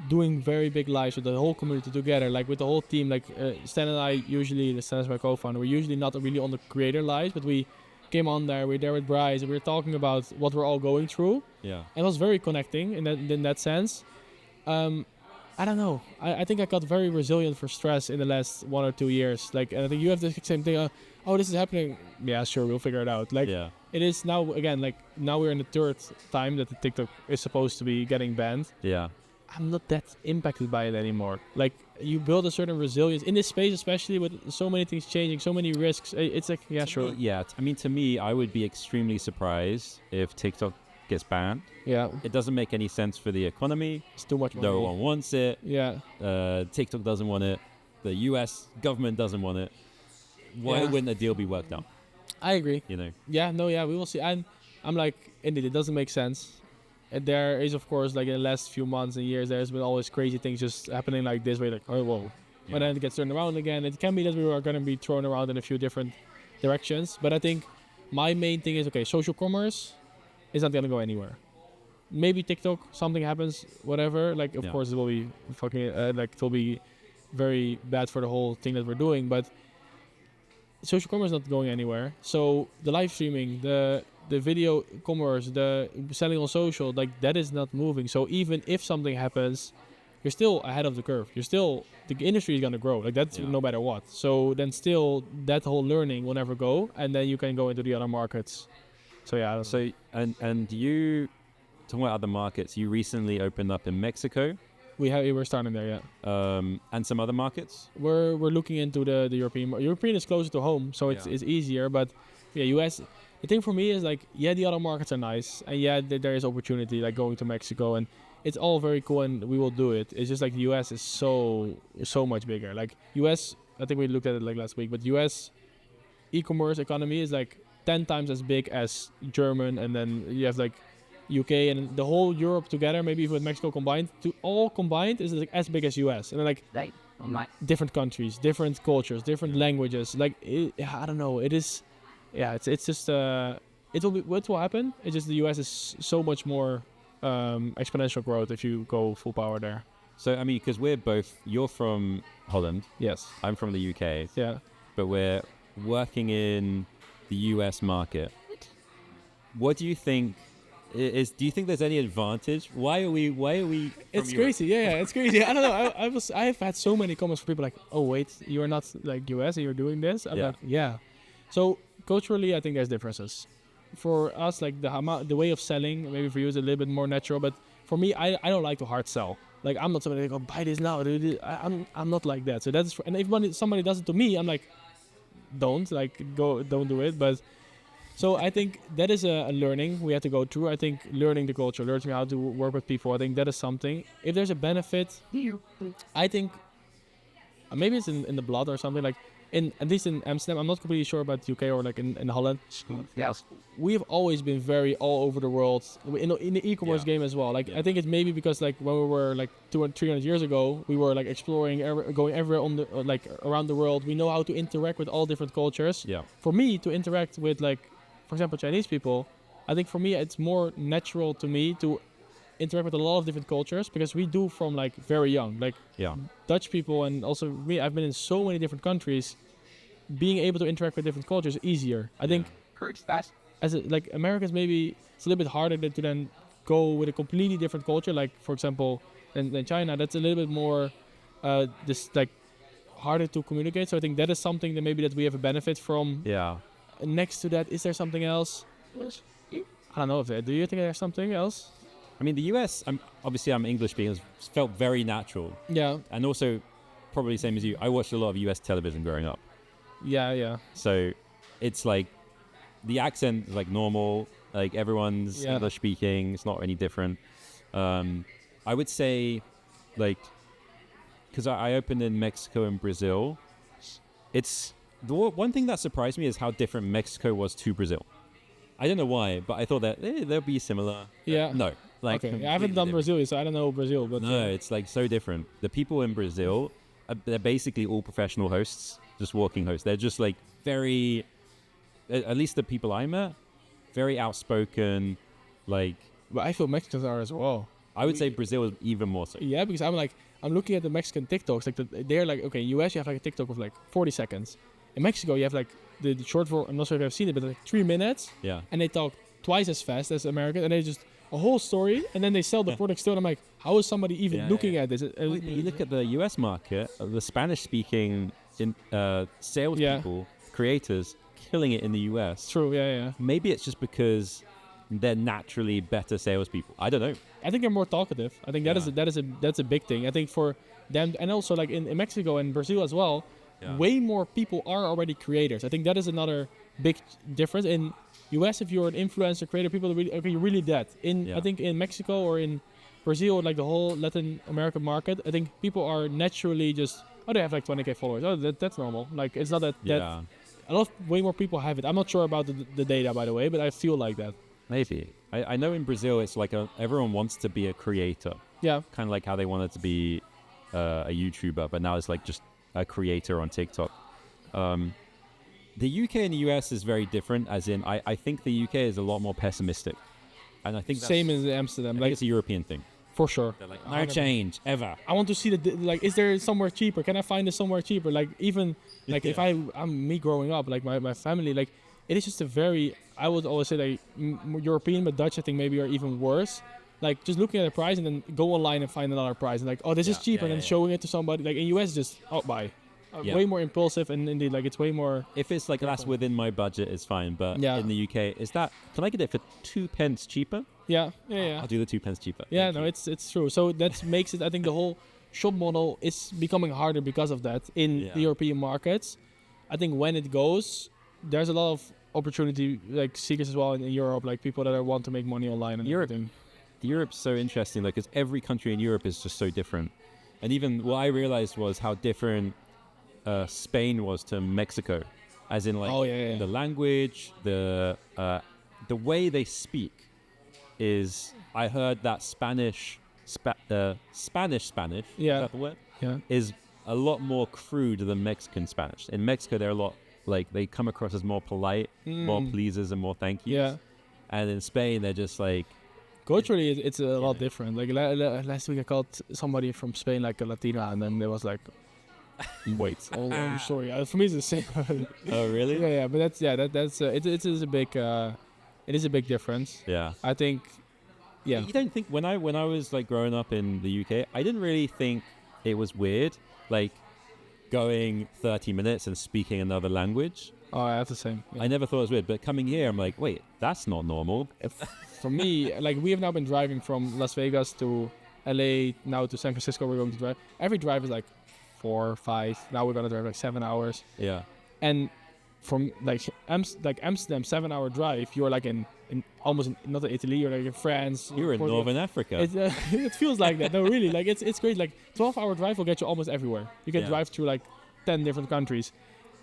doing very big lives with the whole community together, like with the whole team. Like Stan and I, usually Stan is my co-founder, we're usually not really on the creator lives, but we came on there, we're there with Bryce, and we were talking about what we're all going through. Yeah. And it was very connecting in that sense. I don't know. I think I got very resilient for stress in the last 1 or 2 years. Like, and I think you have the same thing. This is happening. Yeah, sure, we'll figure it out. Like, it is now, again, like, now we're in the 3rd time that the TikTok is supposed to be getting banned. Yeah. I'm not that impacted by it anymore. Like, you build a certain resilience in this space, especially with so many things changing, so many risks. It's like, yeah, sure. Yeah, I mean, to me, I would be extremely surprised if TikTok gets banned. Yeah. It doesn't make any sense for the economy. It's too much money. No one wants it. Yeah. TikTok doesn't want it. The US government doesn't want it. Why wouldn't a deal be worked out? I agree. You know? Yeah, no, yeah, we will see. I'm like, indeed, it doesn't make sense. And there is, of course, like in the last few months and years, there's been always crazy things just happening like this, where you're like, oh, whoa. Yeah. But then it gets turned around again. It can be that we are going to be thrown around in a few different directions. But I think my main thing is, okay, social commerce is not going to go anywhere. Maybe TikTok, something happens, whatever. Like, of course, it will be fucking, like, it will be very bad for the whole thing that we're doing. But social commerce is not going anywhere. So the live streaming, the video commerce, the selling on social, like, that is not moving. So even if something happens, you're still ahead of the curve. The industry is going to grow. Like, that's no matter what. So then still, that whole learning will never go. And then you can go into the other markets. So yeah. So, and you, talking about other markets, you recently opened up in Mexico. We're starting there, yeah. And some other markets? We're looking into the European. European is closer to home, so it's easier. But yeah, US. The thing for me is, like, yeah, the other markets are nice, and yeah, there is opportunity, like going to Mexico, and it's all very cool, and we will do it. It's just like the US is so much bigger. Like US, I think we looked at it like last week, but US e-commerce economy is like 10 times as big as German, and then you have like UK and the whole Europe together, maybe even with Mexico combined, all combined is like as big as US. And then like different countries, different cultures, different languages. Like I don't know, it is, yeah, it's just it's what will happen. It's just the US is so much more exponential growth if you go full power there. So I mean, because you're from Holland. Yes. I'm from the UK. Yeah. But we're working in the US market. What do you think? Do you think there's any advantage? Why are we? It's crazy. Yeah, it's crazy. I don't know. I've had so many comments from people like, "Oh wait, you're not like US and you're doing this." I'm like, yeah. So culturally, I think there's differences. For us, like the way of selling, maybe for you is a little bit more natural. But for me, I don't like to hard sell. Like I'm not somebody that go buy this now. Dude. I'm not like that. So that's and if somebody does it to me, I'm like, don't do it. But so I think that is a learning we have to go through. I think learning the culture, learning how to work with people, I think that is something. If there's a benefit, I think maybe it's in the blood or something. Like at least in Amsterdam, I'm not completely sure about UK or like in Holland. Yes. We've always been very all over the world in the e-commerce game as well. Like I think it's maybe because like when we were like 200 300 years ago, we were like exploring, going everywhere on the like around the world. We know how to interact with all different cultures. Yeah. For me to interact with like, for example, Chinese people, I think for me it's more natural to me to interact with a lot of different cultures because we do from like very young. Like Dutch people and also me, I've been in so many different countries. Being able to interact with different cultures is easier. I think as like Americans, maybe it's a little bit harder to then go with a completely different culture. Like for example, than China, that's a little bit more this like harder to communicate. So I think that is something that maybe that we have a benefit from. Yeah. Next to that, is there something else? I don't know if do you think there's something else? I mean, the US, I'm English speaking, it felt very natural. Yeah. And also, probably the same as you, I watched a lot of US television growing up. Yeah. So it's like, the accent is like normal, like everyone's English speaking, it's not any different. I would say, like, because I opened in Mexico and Brazil, it's... The one thing that surprised me is how different Mexico was to Brazil. I don't know why, but I thought that they'll be similar. Yeah. No. Like okay. I haven't done Brazil, so I don't know Brazil. But no, it's like so different. The people in Brazil, they're basically all professional hosts, just walking hosts. They're just like very, at least the people I met, very outspoken. Like, but I feel Mexicans are as well. I would say Brazil is even more so. Yeah, because I'm looking at the Mexican TikToks. Like they're like, okay, US you have like a TikTok of like 40 seconds. In Mexico, you have like the short form. I'm not sure if you've seen it, but like 3 minutes. Yeah. And they talk twice as fast as Americans, and they just a whole story, and then they sell the product still. And I'm like, how is somebody even looking at this? You look at the US market, the Spanish-speaking salespeople, creators, killing it in the US. True. Yeah. Maybe it's just because they're naturally better salespeople. I don't know. I think they're more talkative. I think that's a big thing. I think for them, and also like in Mexico and Brazil as well. Yeah. Way more people are already creators. I think that is another big difference. In US, if you're an influencer creator, people are really, okay, you're really that. I think in Mexico or in Brazil, or like the whole Latin American market, I think people are naturally just, they have like 20K followers. Oh, that's normal. Like it's not that a lot way more people have it. I'm not sure about the data, by the way, but I feel like that. Maybe. I know in Brazil, it's like everyone wants to be a creator. Yeah. Kind of like how they wanted to be a YouTuber, but now it's like just a creator on TikTok. The UK and the US is very different, as in I think the UK is a lot more pessimistic, and I think same as Amsterdam. Like it's a European thing for sure. They're like, no change ever. I want to see like, is there somewhere cheaper? Can I find it somewhere cheaper? Like even like if I'm me growing up, like my family, like it is just a very, I would always say like European, but Dutch I think maybe are even worse. Like just looking at the price and then go online and find another price and like, oh, this is cheap, and then showing it to somebody. Like in US, just buy. Way more impulsive, and indeed, like it's way more. If it's like that's within my budget, it's fine. But in the UK, can I get it for 2 pence cheaper? Yeah. I'll do the 2 pence cheaper. Yeah, it's true. So that makes it. I think the whole shop model is becoming harder because of that in the European markets. I think when it goes, there's a lot of opportunity, like seekers as well in Europe, like people that want to make money online and everything. Europe's so interesting, like, because every country in Europe is just so different. And even what I realized was how different Spain was to Mexico, as in like the language, the way they speak is. I heard that Spanish, is that the word? Yeah, is a lot more crude than Mexican Spanish. In Mexico, they're a lot like they come across as more polite, more pleasers, and more thank yous. Yeah. And in Spain, they're just like... Culturally, it's a lot different. Like last week, I called somebody from Spain like a Latina, and then there was like, "Wait, I'm sorry." For me, it's the same. Oh, really? Yeah. But that's it is a big difference. Yeah. I think. Yeah. You don't think when I was like growing up in the UK, I didn't really think it was weird, like going 30 minutes and speaking another language. Oh, I have the same. Yeah. I never thought it was weird, but coming here, I'm like, wait, that's not normal. For me, like we have now been driving from Las Vegas to LA, now to San Francisco. We're going to drive. Every drive is like 4 or 5. Now we're gonna drive like 7 hours. Yeah. And from like Amsterdam, 7-hour drive, you're like in almost not in Italy, you're like in France. You're in Northern Africa. It feels like that. No, really, like it's great. Like 12-hour drive will get you almost everywhere. You can drive through like 10 different countries.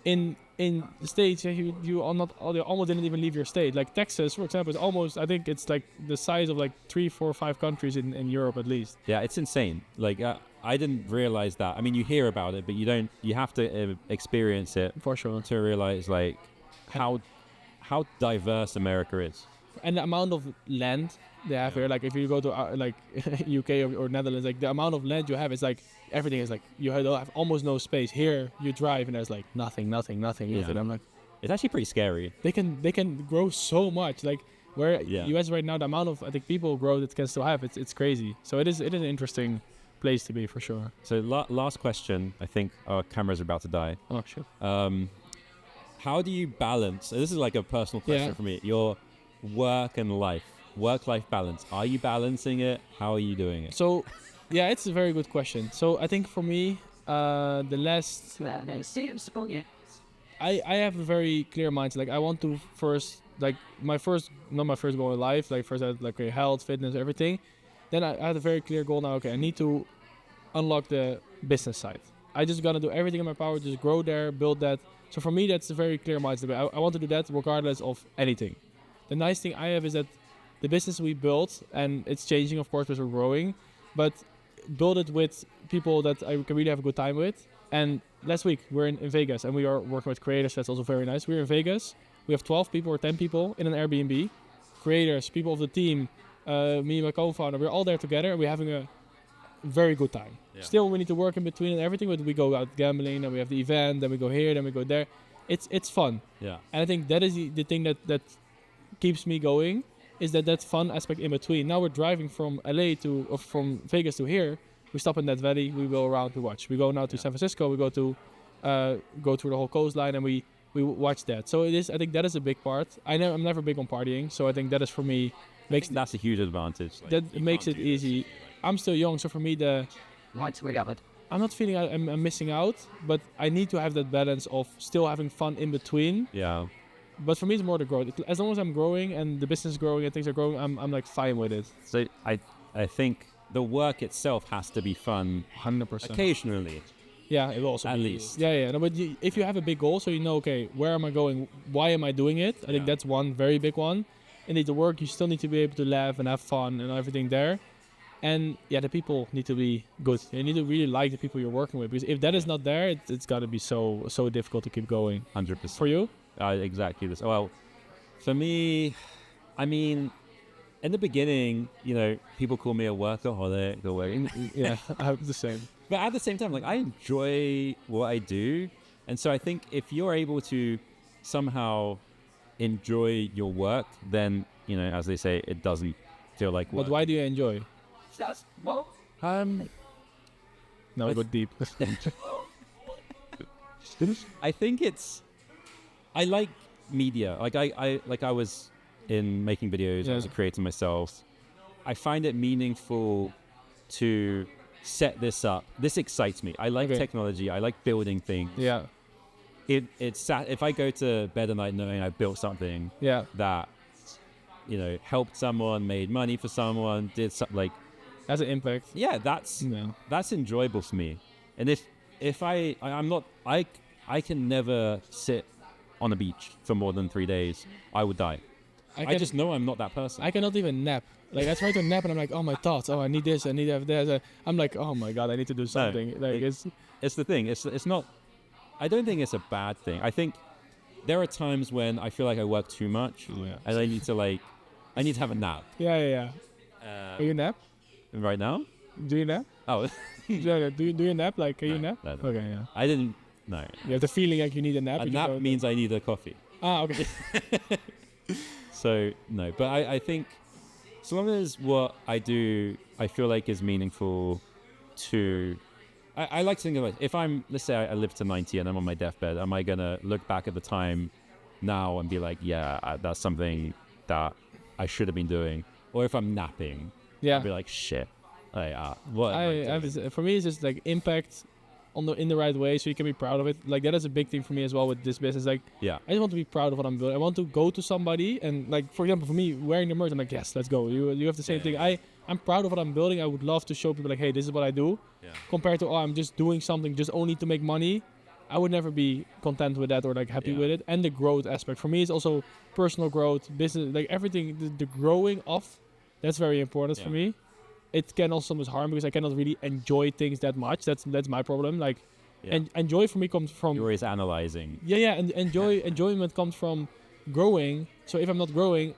In the States, you almost didn't even leave your state. Like Texas, for example, is almost, I think it's like the size of like 3, 4, 5 countries in Europe at least. Yeah, it's insane. Like I didn't realize that. I mean, you hear about it, but you have to experience it For sure. to realize like how diverse America is. And the amount of land they have here, like if you go to like UK or Netherlands, like the amount of land you have is like everything is like you have almost no space. Here you drive and there's like nothing. Yeah. And I'm like, It's actually pretty scary. they can grow so much. Like where US right now, the amount of I think people grow that can still have it's crazy. So it is an interesting place to be for sure. So last question. I think our cameras are about to die. Oh shit. How do you balance? This is like a personal question for me. Your work-life balance. Are you balancing it? How are you doing it? So, yeah, it's a very good question. So I think for me, the last, I have a very clear mindset. Like I want to first, like not my first goal in life. Like first I had like health, fitness, everything. Then I had a very clear goal now. Okay, I need to unlock the business side. I just gotta do everything in my power, just grow there, build that. So for me, that's a very clear mindset. I want to do that regardless of anything. The nice thing I have is that the business we built, and it's changing, of course, because we're growing, but build it with people that I can really have a good time with. And last week, we're in Vegas, and we are working with creators. That's also very nice. We're in Vegas. We have 12 people or 10 people in an Airbnb. Creators, people of the team, me and my co-founder, we're all there together, and we're having a very good time. Yeah. Still, we need to work in between and everything, but we go out gambling, and we have the event, then we go here, then we go there. It's fun. Yeah. And I think that is the thing that keeps me going, is that fun aspect in between. Now we're driving from from Vegas to here. We stop in that valley, we go around, we watch. We go now to San Francisco, we go through the whole coastline, and we watch that. So I think that is a big part. I'm never big on partying, so I think that is for me, that's a huge advantage. Like, that makes it easy. I'm still young, so for me I'm not feeling I'm missing out, but I need to have that balance of still having fun in between. Yeah. But for me, it's more the growth. As long as I'm growing and the business is growing and things are growing, I'm like fine with it. So I think the work itself has to be fun. 100%. Occasionally. Yeah, it will also at be. Least. Yeah. No, but if you have a big goal, so you know, okay, where am I going? Why am I doing it? I think that's one very big one. And the work, you still need to be able to laugh and have fun and everything there. And the people need to be good. You need to really like the people you're working with, because if that is not there, it's got to be so difficult to keep going. 100%. For you? Exactly this. Well, for me, I mean, in the beginning, people call me a workaholic or whatever. Yeah, I have the same. But at the same time, like I enjoy what I do, and so I think if you're able to somehow enjoy your work, then as they say, it doesn't feel like work. But why do you enjoy? Now we go deep. I think I like media. Like I was in making videos as a creator myself. I find it meaningful to set this up. This excites me. I like technology. I like building things. Yeah. If I go to bed at night knowing I built something that helped someone, made money for someone, did something like has an impact. Yeah, that's enjoyable for me. And if I can never sit on a beach for more than 3 days, I would die. I just know I'm not that person. I cannot even nap. Like I try to nap and I'm like, oh, my thoughts. Oh, I need this. I need that. I'm like, oh my God, I need to do something. No, it's the thing. It's not. I don't think it's a bad thing. I think there are times when I feel like I work too much, and I need to I need to have a nap. Yeah. Are you nap? Right now? Do you nap? Oh. Do you nap? Like, can you nap? No. Okay, yeah. I didn't. No. You have the feeling like you need a nap. A nap means I need a coffee. Okay. So, no. But I think so long as what I do, I feel like is meaningful to... I like to think of it. If let's say I live to 90 and I'm on my deathbed, am I going to look back at the time now and be like, yeah, that's something that I should have been doing? Or if I'm napping, I'll be like, shit. For me, it's just like impact in the right way, so you can be proud of it. Like that is a big thing for me as well with this business. Like, I just want to be proud of what I'm building. I want to go to somebody and, like, for example, for me wearing the merch, I'm like, yes, let's go. You have the same thing. I'm proud of what I'm building. I would love to show people like, hey, this is what I do. Compared to, I'm just doing something just only to make money. I would never be content with that or like happy with it. And the growth aspect for me is also personal growth, business, like everything. The growing off, that's very important for me. It can also sometimes harm because I cannot really enjoy things that much. That's my problem. Like, and joy for me comes from... You're always analyzing. And enjoyment comes from growing. So if I'm not growing,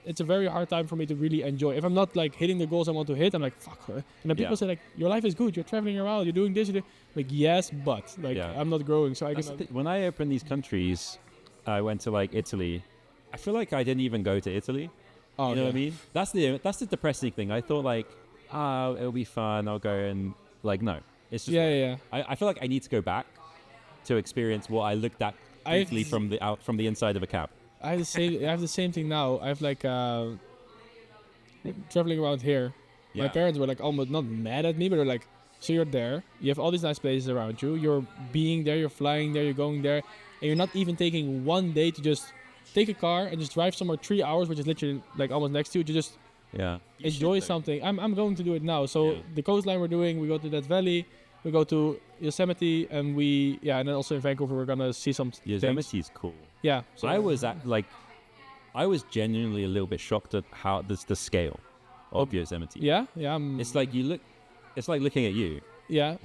it's a very hard time for me to really enjoy. If I'm not like hitting the goals I want to hit, I'm like, fuck. And then people say like, your life is good. You're traveling around. You're doing this. Like, yes, but like I'm not growing. So when I opened these countries, I went to like Italy. I feel like I didn't even go to Italy. You know what I mean? That's the depressing thing. I thought like, it'll be fun. I'll go and like, no, it's just I feel like I need to go back to experience what I looked at briefly from the inside of a cab. I have the same thing now. I have like traveling around here. My parents were like almost not mad at me, but they're like, so you're there. You have all these nice places around you. You're being there. You're flying there. You're going there, and you're not even taking one day to just take a car and just drive somewhere 3 hours, which is literally like almost next to you. To just enjoy something. I'm going to do it now. So the coastline we're doing, we go to that valley, we go to Yosemite, and and then also in Vancouver we're gonna see some Yosemite is cool. Yeah. So I was genuinely a little bit shocked at how the scale of Yosemite. Yeah. It's like it's like looking at you. Yeah.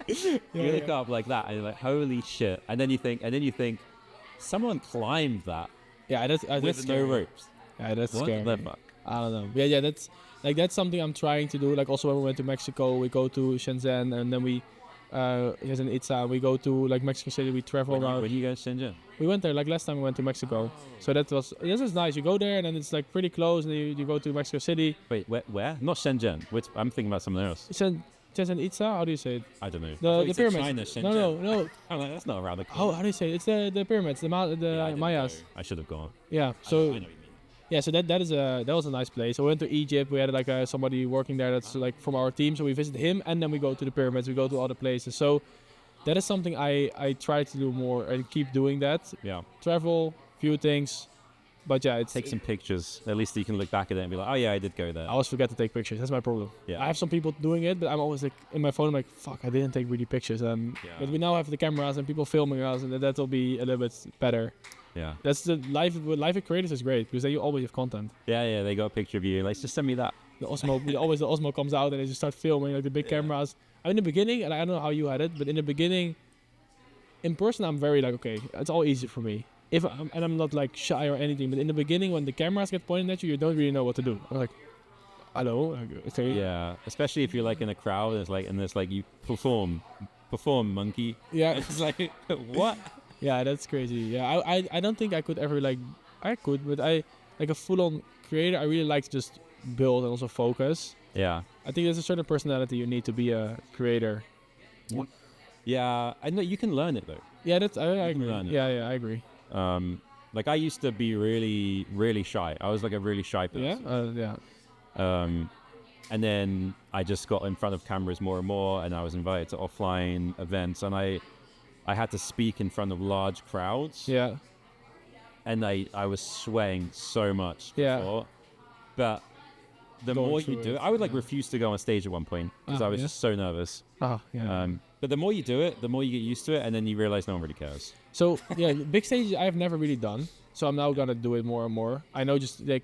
You look up like that and you're like, holy shit. And then you think someone climbed that. Yeah, that's with no ropes. Yeah, that's scary. What the fuck? I don't know. Yeah, that's something I'm trying to do. Like also when we went to Mexico, we go to Shenzhen, and then we Shenzhen Itza, we go to like Mexico City, we travel around. When you go to Shenzhen? We went there like last time we went to Mexico. So this is nice. You go there and then it's like pretty close, and you go to Mexico City. Wait, where? Not Shenzhen. I'm thinking about something else. Shenzhen Itza? How do you say it? I don't know. The pyramids. China, Shenzhen. No. I'm like, that's not around the corner. How do you say it? It's the pyramids, the Mayas. I should have gone. Yeah. So. I know what you mean. Yeah, so that was a nice place. So we went to Egypt. We had like somebody working there that's like from our team. So we visited him, and then we go to the pyramids. We go to other places. So that is something I try to do more and keep doing that. Yeah. Travel, few things, but take some pictures. At least you can look back at it and be like, oh yeah, I did go there. I always forget to take pictures. That's my problem. Yeah. I have some people doing it, but I'm always like in my phone. I'm like, fuck, I didn't take really pictures. But we now have the cameras and people filming us, and that will be a little bit better. Yeah, that's the life with creators is great because then you always have content. Yeah, they got a picture of you. Like, just send me that. The Osmo comes out and they just start filming like the big cameras. In the beginning, and I don't know how you had it, but in the beginning, in person, I'm very like, okay, it's all easy for me. I'm not like shy or anything, but in the beginning, when the cameras get pointed at you, you don't really know what to do. I'm like, hello, okay. Yeah, especially if you're like in a crowd, and it's like you perform, monkey. Yeah, it's like what? Yeah, that's crazy. Yeah, I don't think I could ever but I like a full-on creator. I really like to just build and also focus. Yeah. I think there's a certain personality you need to be a creator. Yeah, I know you can learn it though. Yeah, I agree. Learn it. Yeah, I agree. Like I used to be really, really shy. I was like a really shy person. Yeah. And then I just got in front of cameras more and more, and I was invited to offline events, and I had to speak in front of large crowds. Yeah. And I was sweating so much before. But the more you do it, I would refuse to go on stage at one point because I was just so nervous. Oh, yeah. But the more you do it, the more you get used to it, and then you realize no one really cares. So, yeah, big stages I've never really done. So I'm now going to do it more and more. I know just like...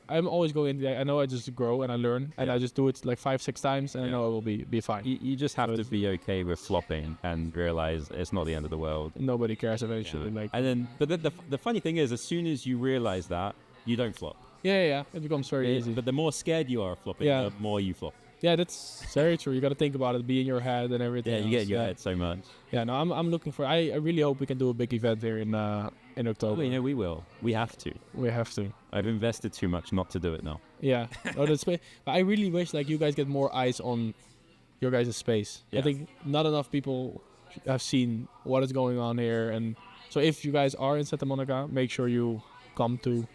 I'm always going in. I know I just grow and I learn, and I just do it like 5-6 times, and I know it will be fine. You just have to be okay with flopping and realize it's not the end of the world. Nobody cares eventually. And then, but the funny thing is, as soon as you realize that, you don't flop. Yeah. It becomes very easy. But the more scared you are of flopping, the more you flop. Yeah, that's very true. You got to think about it, be in your head and everything. Yeah, you get in your head so much. Yeah, no, I'm looking for. I really hope we can do a big event here in October. Oh, we will. We have to. We have to. I've invested too much not to do it now. Yeah. I really wish like you guys get more eyes on your guys' space. Yeah. I think not enough people have seen what is going on here, and so if you guys are in Santa Monica, make sure you come to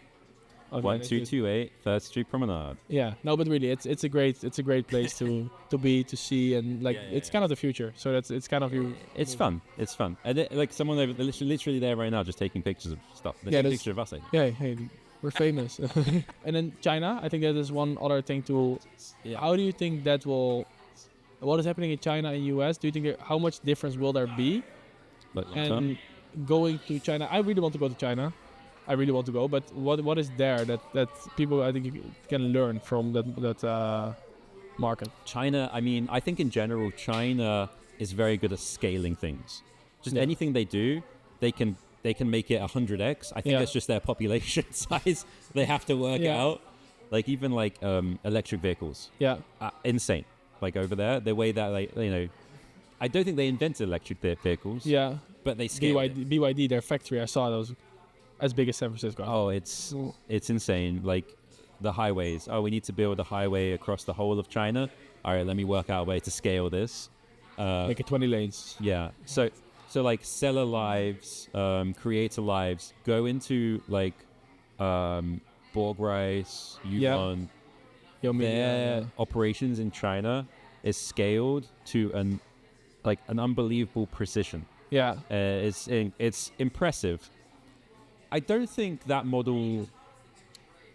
1228 3rd Street Promenade. Yeah, no, but really, it's a great place to be, to see, and like it's kind of the future. So it's kind of you. It's fun. It's fun. And like someone over, they're literally there right now, just taking pictures of stuff. They're taking picture of us. Yeah, hey, we're famous. And then China, I think that is one other thing to. Yeah. How do you think that will? What is happening in China and US? Do you think how much difference will there be? And going to China, I really want to go to China. I really want to go, but what is there that people I think you can learn from that market? China, I mean, I think in general, China is very good at scaling things. Just anything they do, they can make it 100x. I think that's just their population size. They have to work out. Like even like electric vehicles. Yeah, insane. Like over there, the way that I don't think they invented electric vehicles. Yeah, but they scaled BYD, their factory, I saw those. As big as San Francisco. Oh, it's insane. Like the highways. Oh, we need to build a highway across the whole of China. All right, let me work out a way to scale this. Make it 20 lanes. Yeah. So like seller lives, creator lives go into like Borg Rice, Yukon. Their operations in China is scaled to an unbelievable precision. Yeah. It's impressive. I don't think that model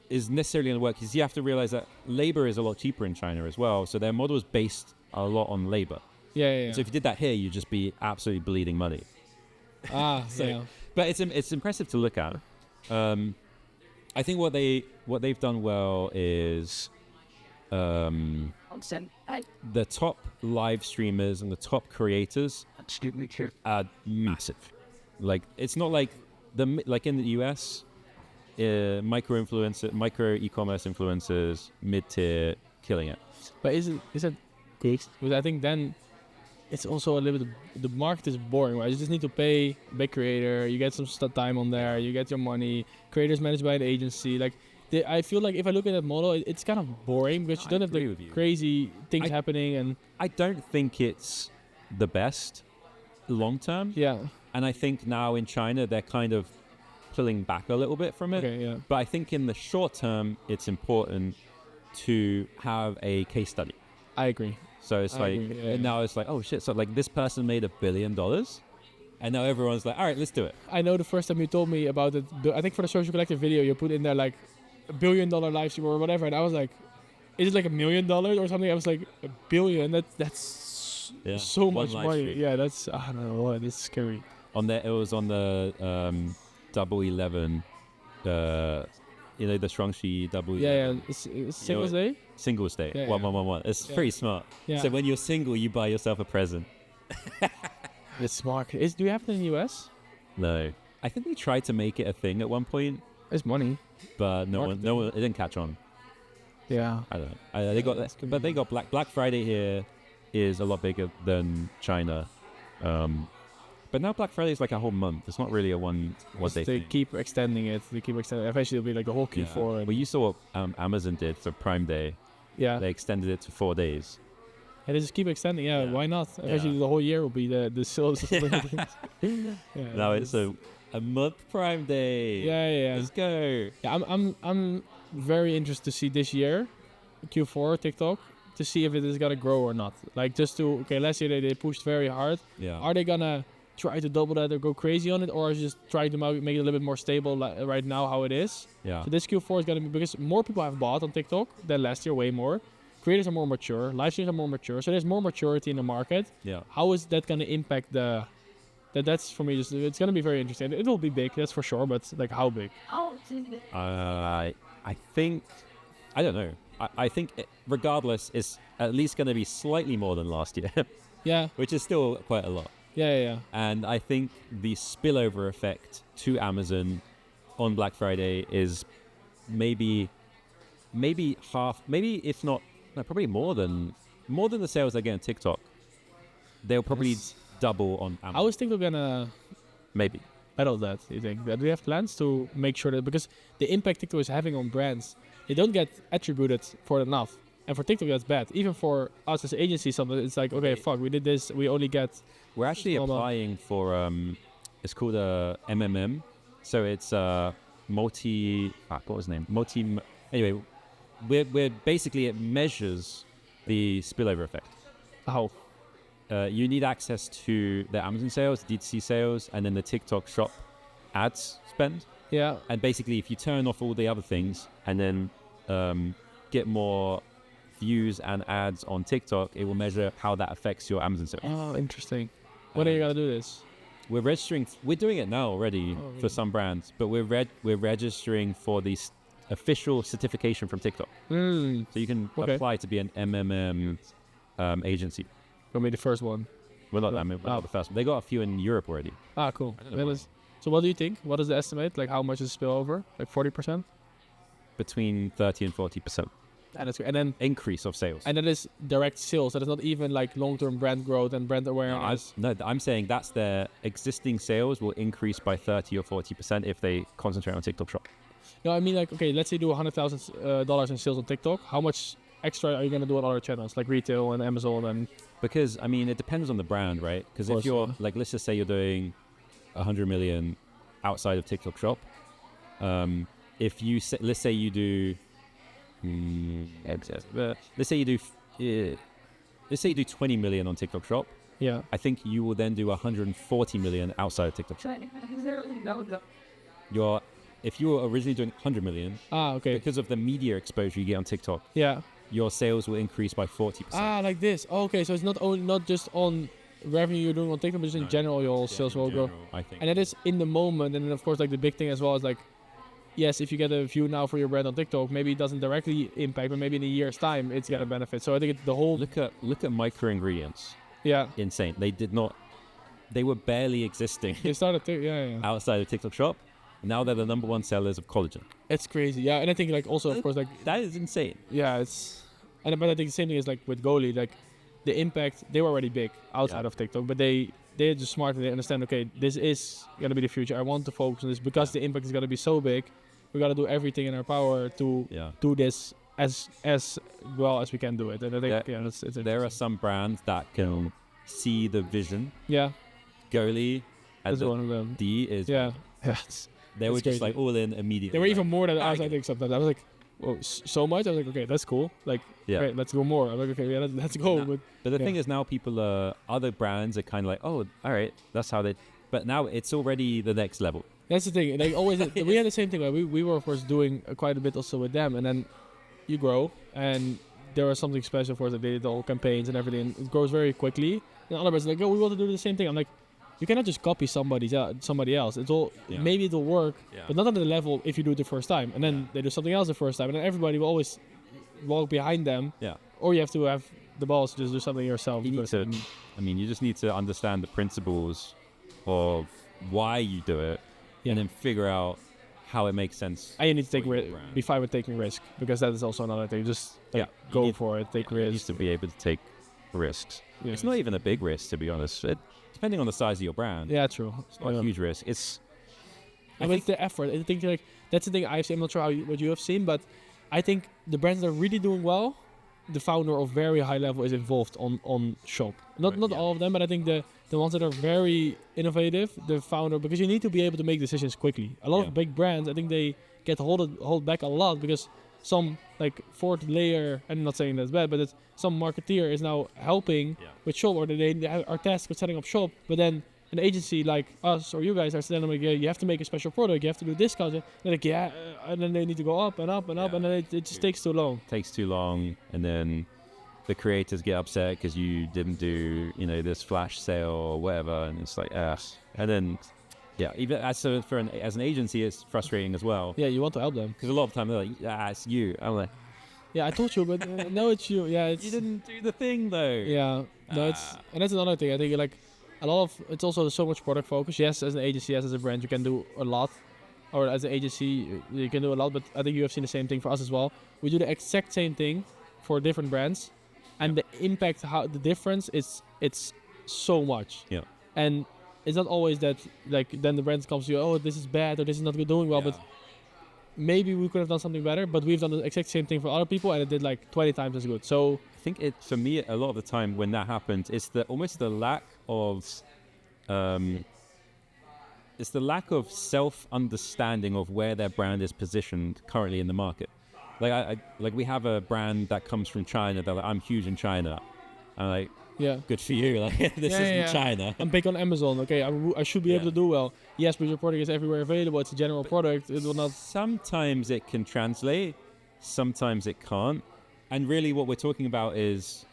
is necessarily going to work because you have to realize that labor is a lot cheaper in China as well. So their model is based a lot on labor. Yeah. So if you did that here, you'd just be absolutely bleeding money. But it's impressive to look at. I think what they've done well is the top live streamers and the top creators are massive. Like it's not like like in the US, micro e-commerce influencers, mid-tier, killing it. But is it good? Because I think then it's also a little bit, the market is boring, right? You just need to pay big creator, you get some time on there, you get your money, creators managed by the agency. Like I feel like if I look at that model, it's kind of boring because you don't have the crazy things happening. And I don't think it's the best long term. Yeah. And I think now in China, they're kind of pulling back a little bit from it. Okay, yeah. But I think in the short term, it's important to have a case study. I agree. So it's now it's like, oh shit. So like this person made $1 billion. And now everyone's like, all right, let's do it. I know the first time you told me about it, I think for the Social Collective video, you put in there like $1 billion live stream or whatever. And I was like, is it like $1 million or something? I was like, $1 billion? That's so much money. Stream. Yeah, that's, I don't know what, it's scary. It was on the Double 11, the Shuangxi Double 11. Yeah, it's Singles Day? Singles Day, 1111. It's pretty smart. Yeah. So when you're single, you buy yourself a present. It's smart. Do you have it in the US? No. I think they tried to make it a thing at one point. It's money. But no one, it didn't catch on. Yeah. I don't know. They got Black Friday here is a lot bigger than China. But now Black Friday is like a whole month. It's not really a one day thing. They keep extending it. Eventually it'll be like a whole Q4. Yeah. Well, you saw what Amazon did for Prime Day. Yeah. They extended it to 4 days. Yeah, they just keep extending. Yeah, why not? Eventually the whole year will be the sales. Now it's a month Prime Day. Yeah. Let's go. Yeah, I'm very interested to see this year, Q4 TikTok, to see if it is gonna grow or not. Like last year they pushed very hard. Yeah. Are they gonna try to double that or go crazy on it, or just try to make it a little bit more stable right now how it is? Yeah. So this Q4 is gonna be, because more people have bought on TikTok than last year, way more. Creators are more mature, live streams are more mature, so there's more maturity in the market. Yeah. How is that gonna impact that's for me, it's gonna be very interesting. It'll be big, that's for sure, but like how big? I think, I don't know. I think regardless, it's at least gonna be slightly more than last year. Yeah. Which is still quite a lot. Yeah. And I think the spillover effect to Amazon on Black Friday is maybe half, maybe if not, no, probably more than the sales they get on TikTok. They'll probably double on Amazon. How is TikTok gonna maybe battle that? Do you think? Do you have plans to make sure that, because the impact TikTok is having on brands, they don't get attributed for it enough, and for TikTok that's bad. Even for us as an agency, sometimes it's like, okay, fuck, we did this, we only get. We're actually applying for it's called a MMM, so it's multi. What was the name? Anyway, we're basically, it measures the spillover effect. How? You need access to the Amazon sales, D2C sales, and then the TikTok shop ads spend. Yeah. And basically, if you turn off all the other things and then get more views and ads on TikTok, it will measure how that affects your Amazon sales. Oh, interesting. When are you gonna do this? We're registering. We're doing it now already for some brands, but we're registering for the official certification from TikTok. So you can apply to be an MMM agency. For me, the first one. Well, not the first one. They got a few in Europe already. Ah, cool. So what do you think? What is the estimate? Like, how much is spillover? Like 40%? Between 30 and 40%. And then increase of sales. And that is direct sales. That is not even like long-term brand growth and brand awareness. No, I'm saying that's their existing sales will increase by 30 or 40% if they concentrate on TikTok Shop. No, I mean, like, okay, let's say you do $100,000 in sales on TikTok. How much extra are you going to do on other channels like retail and Amazon? And because, I mean, it depends on the brand, right? Because if you're, like, let's just say you're doing 100 million outside of TikTok Shop. If you, let's say you do, let's say you do 20 million on TikTok Shop. Yeah. I think you will then do 140 million outside of TikTok Shop. If you were originally doing 100 million, because of the media exposure you get on TikTok, your sales will increase by 40%. Like this. Okay, so it's not just on revenue you're doing on TikTok, but just in general your sales will grow. I think. And that is in the moment, and then of course like the big thing as well is like, yes, if you get a view now for your brand on TikTok, maybe it doesn't directly impact, but maybe in a year's time it's gonna benefit. So I think it's the whole. Look at micro ingredients. Yeah. Insane. They were barely existing. They started outside of TikTok Shop. Now they're the number one sellers of collagen. It's crazy. Yeah, and I think like also of course like that is insane. Yeah, but I think the same thing is like with Goalie, like the impact, they were already big outside of TikTok, but they're just smart and they understand, okay, this is gonna be the future. I want to focus on this because the impact is gonna be so big. We gotta do everything in our power to do this as well as we can do it. And I think it's there are some brands that can see the vision. Yeah. Goalie as one of them. D is they were just like all in immediately. They were even more than us, I think, sometimes. I was like, whoa, so much? I was like, okay, that's cool. Like, great, let's go more. I'm like, okay, let's go. But the thing is now other brands are kind of like, oh, all right, that's how they... But now it's already the next level. That's the thing. Like always, we had the same thing. Like, we were, of course, doing quite a bit also with them. And then you grow, and there was something special for us. They did all campaigns and everything. It grows very quickly. And other brands are like, oh, we want to do the same thing. I'm like, you cannot just copy somebody else. Maybe it'll work, but not on the level if you do it the first time. And then they do something else the first time, and then everybody will always walk behind them. Yeah. Or you have to have the balls to just do something yourself. You just need to understand the principles of why you do it, and then figure out how it makes sense. And you need to take be fine with taking risk, because that is also another thing. Just go for it, take risks. You need to be able to take risks. Yeah. It's not even a big risk, to be honest. Depending on the size of your brand. Yeah, true. It's not a huge risk. It's the effort. I think like that's the thing I've seen. I'm not sure what you have seen, but I think the brands that are really doing well, the founder of very high level is involved on shop. Not all of them, but I think the ones that are very innovative, the founder, because you need to be able to make decisions quickly. A lot of big brands, I think they get hold back a lot because some like fourth layer, I'm not saying that's bad, but some marketeer is now helping with shop, or they are tasked with setting up shop, but then an agency like us or you guys are telling them, you have to make a special product, you have to do discounts. They're like, and then they need to go up and up and up, and then it just takes too long. Takes too long, and then the creators get upset because you didn't do, this flash sale or whatever, and it's like, and then. Yeah, even as an agency, it's frustrating as well. Yeah, you want to help them. Because a lot of time they're like, it's you. I'm like, yeah, I told you, but no, it's you. Yeah, you didn't do the thing though. Yeah, no, and that's another thing. I think like a lot of it's also so much product focus. Yes, as an agency, yes, as a brand, you can do a lot, or as an agency, you can do a lot. But I think you have seen the same thing for us as well. We do the exact same thing for different brands, and the impact, the difference is it's so much. Yeah. And it's not always that like then the brand comes to you, oh, this is bad or this is not doing well, but maybe we could have done something better. But we've done the exact same thing for other people, and it did like 20 times as good. So I think for me, a lot of the time when that happens, it's almost the lack of self-understanding of where their brand is positioned currently in the market. Like we have a brand that comes from China. They're like, I'm huge in China. I'm like, yeah, good for you. Like this isn't China. I'm big on Amazon. Okay, I should be able to do well. Yes, but your product is everywhere available. It's a general product. It will not. Sometimes it can translate. Sometimes it can't. And really, what we're talking about is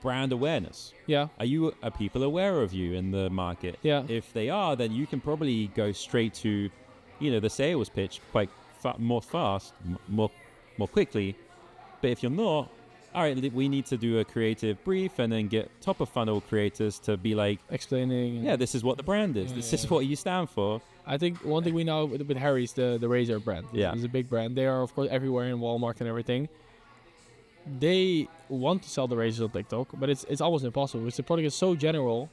brand awareness. Yeah. Are people aware of you in the market? Yeah. If they are, then you can probably go straight to, the sales pitch quite more quickly. But if you're not, all right, we need to do a creative brief and then get top of funnel creators to be like explaining. Yeah, this is what the brand is. This is what you stand for. I think one thing we know with Harry's, the Razor brand. Yeah. It's a big brand. They are, of course, everywhere in Walmart and everything. They want to sell the razors on TikTok, but it's almost impossible because the product is so general.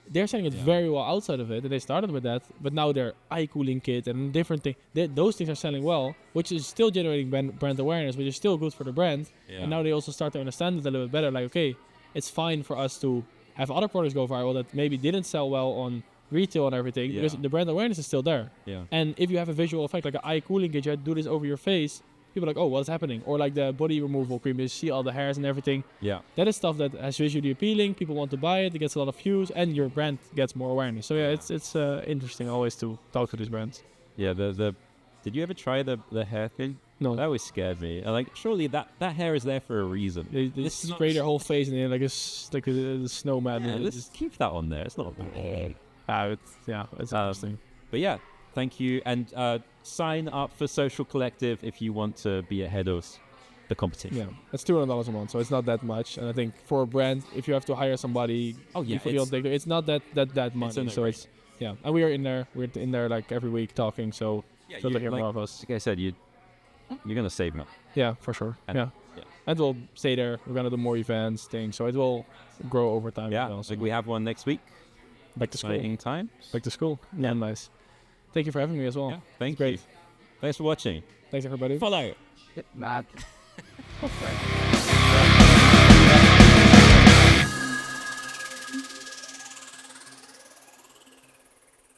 They're selling it very well outside of it, and they started with that, but now their eye cooling kit and different things, those things are selling well, which is still generating brand awareness, which is still good for the brand. Yeah. And now they also start to understand it a little bit better. Like, okay, it's fine for us to have other products go viral that maybe didn't sell well on retail and everything, because the brand awareness is still there. Yeah. And if you have a visual effect, like an eye cooling kit, you have to do this over your face, people are like, oh, what's happening? Or like the body removal cream, you see all the hairs and everything. Yeah. That is stuff that is visually appealing. People want to buy it. It gets a lot of views, and your brand gets more awareness. So it's interesting always to talk to these brands. Yeah. Did you ever try the hair thing? No. That always scared me. Like, surely that hair is there for a reason. They spray their whole face in like a snowman. Yeah, let's keep that on there. It's not. It's interesting. But yeah, thank you, and sign up for Social Collective if you want to be ahead of the competition. Yeah, it's $200 a month, so it's not that much. And I think for a brand, if you have to hire somebody, it's not that money. So it's and we are in there. We're in there like every week talking. So look at more of us. Like I said, you're gonna save money. Yeah, for sure. And we'll stay there. We're gonna do more events, things. So it will grow over time. Yeah, as well, so. like we have one next week. Back to school. Exciting time. Back to school. Yeah, nice. Thank you for having me as well. Yeah, thank you. Great. Thanks for watching. Thanks, everybody. Follow. Mad. Okay.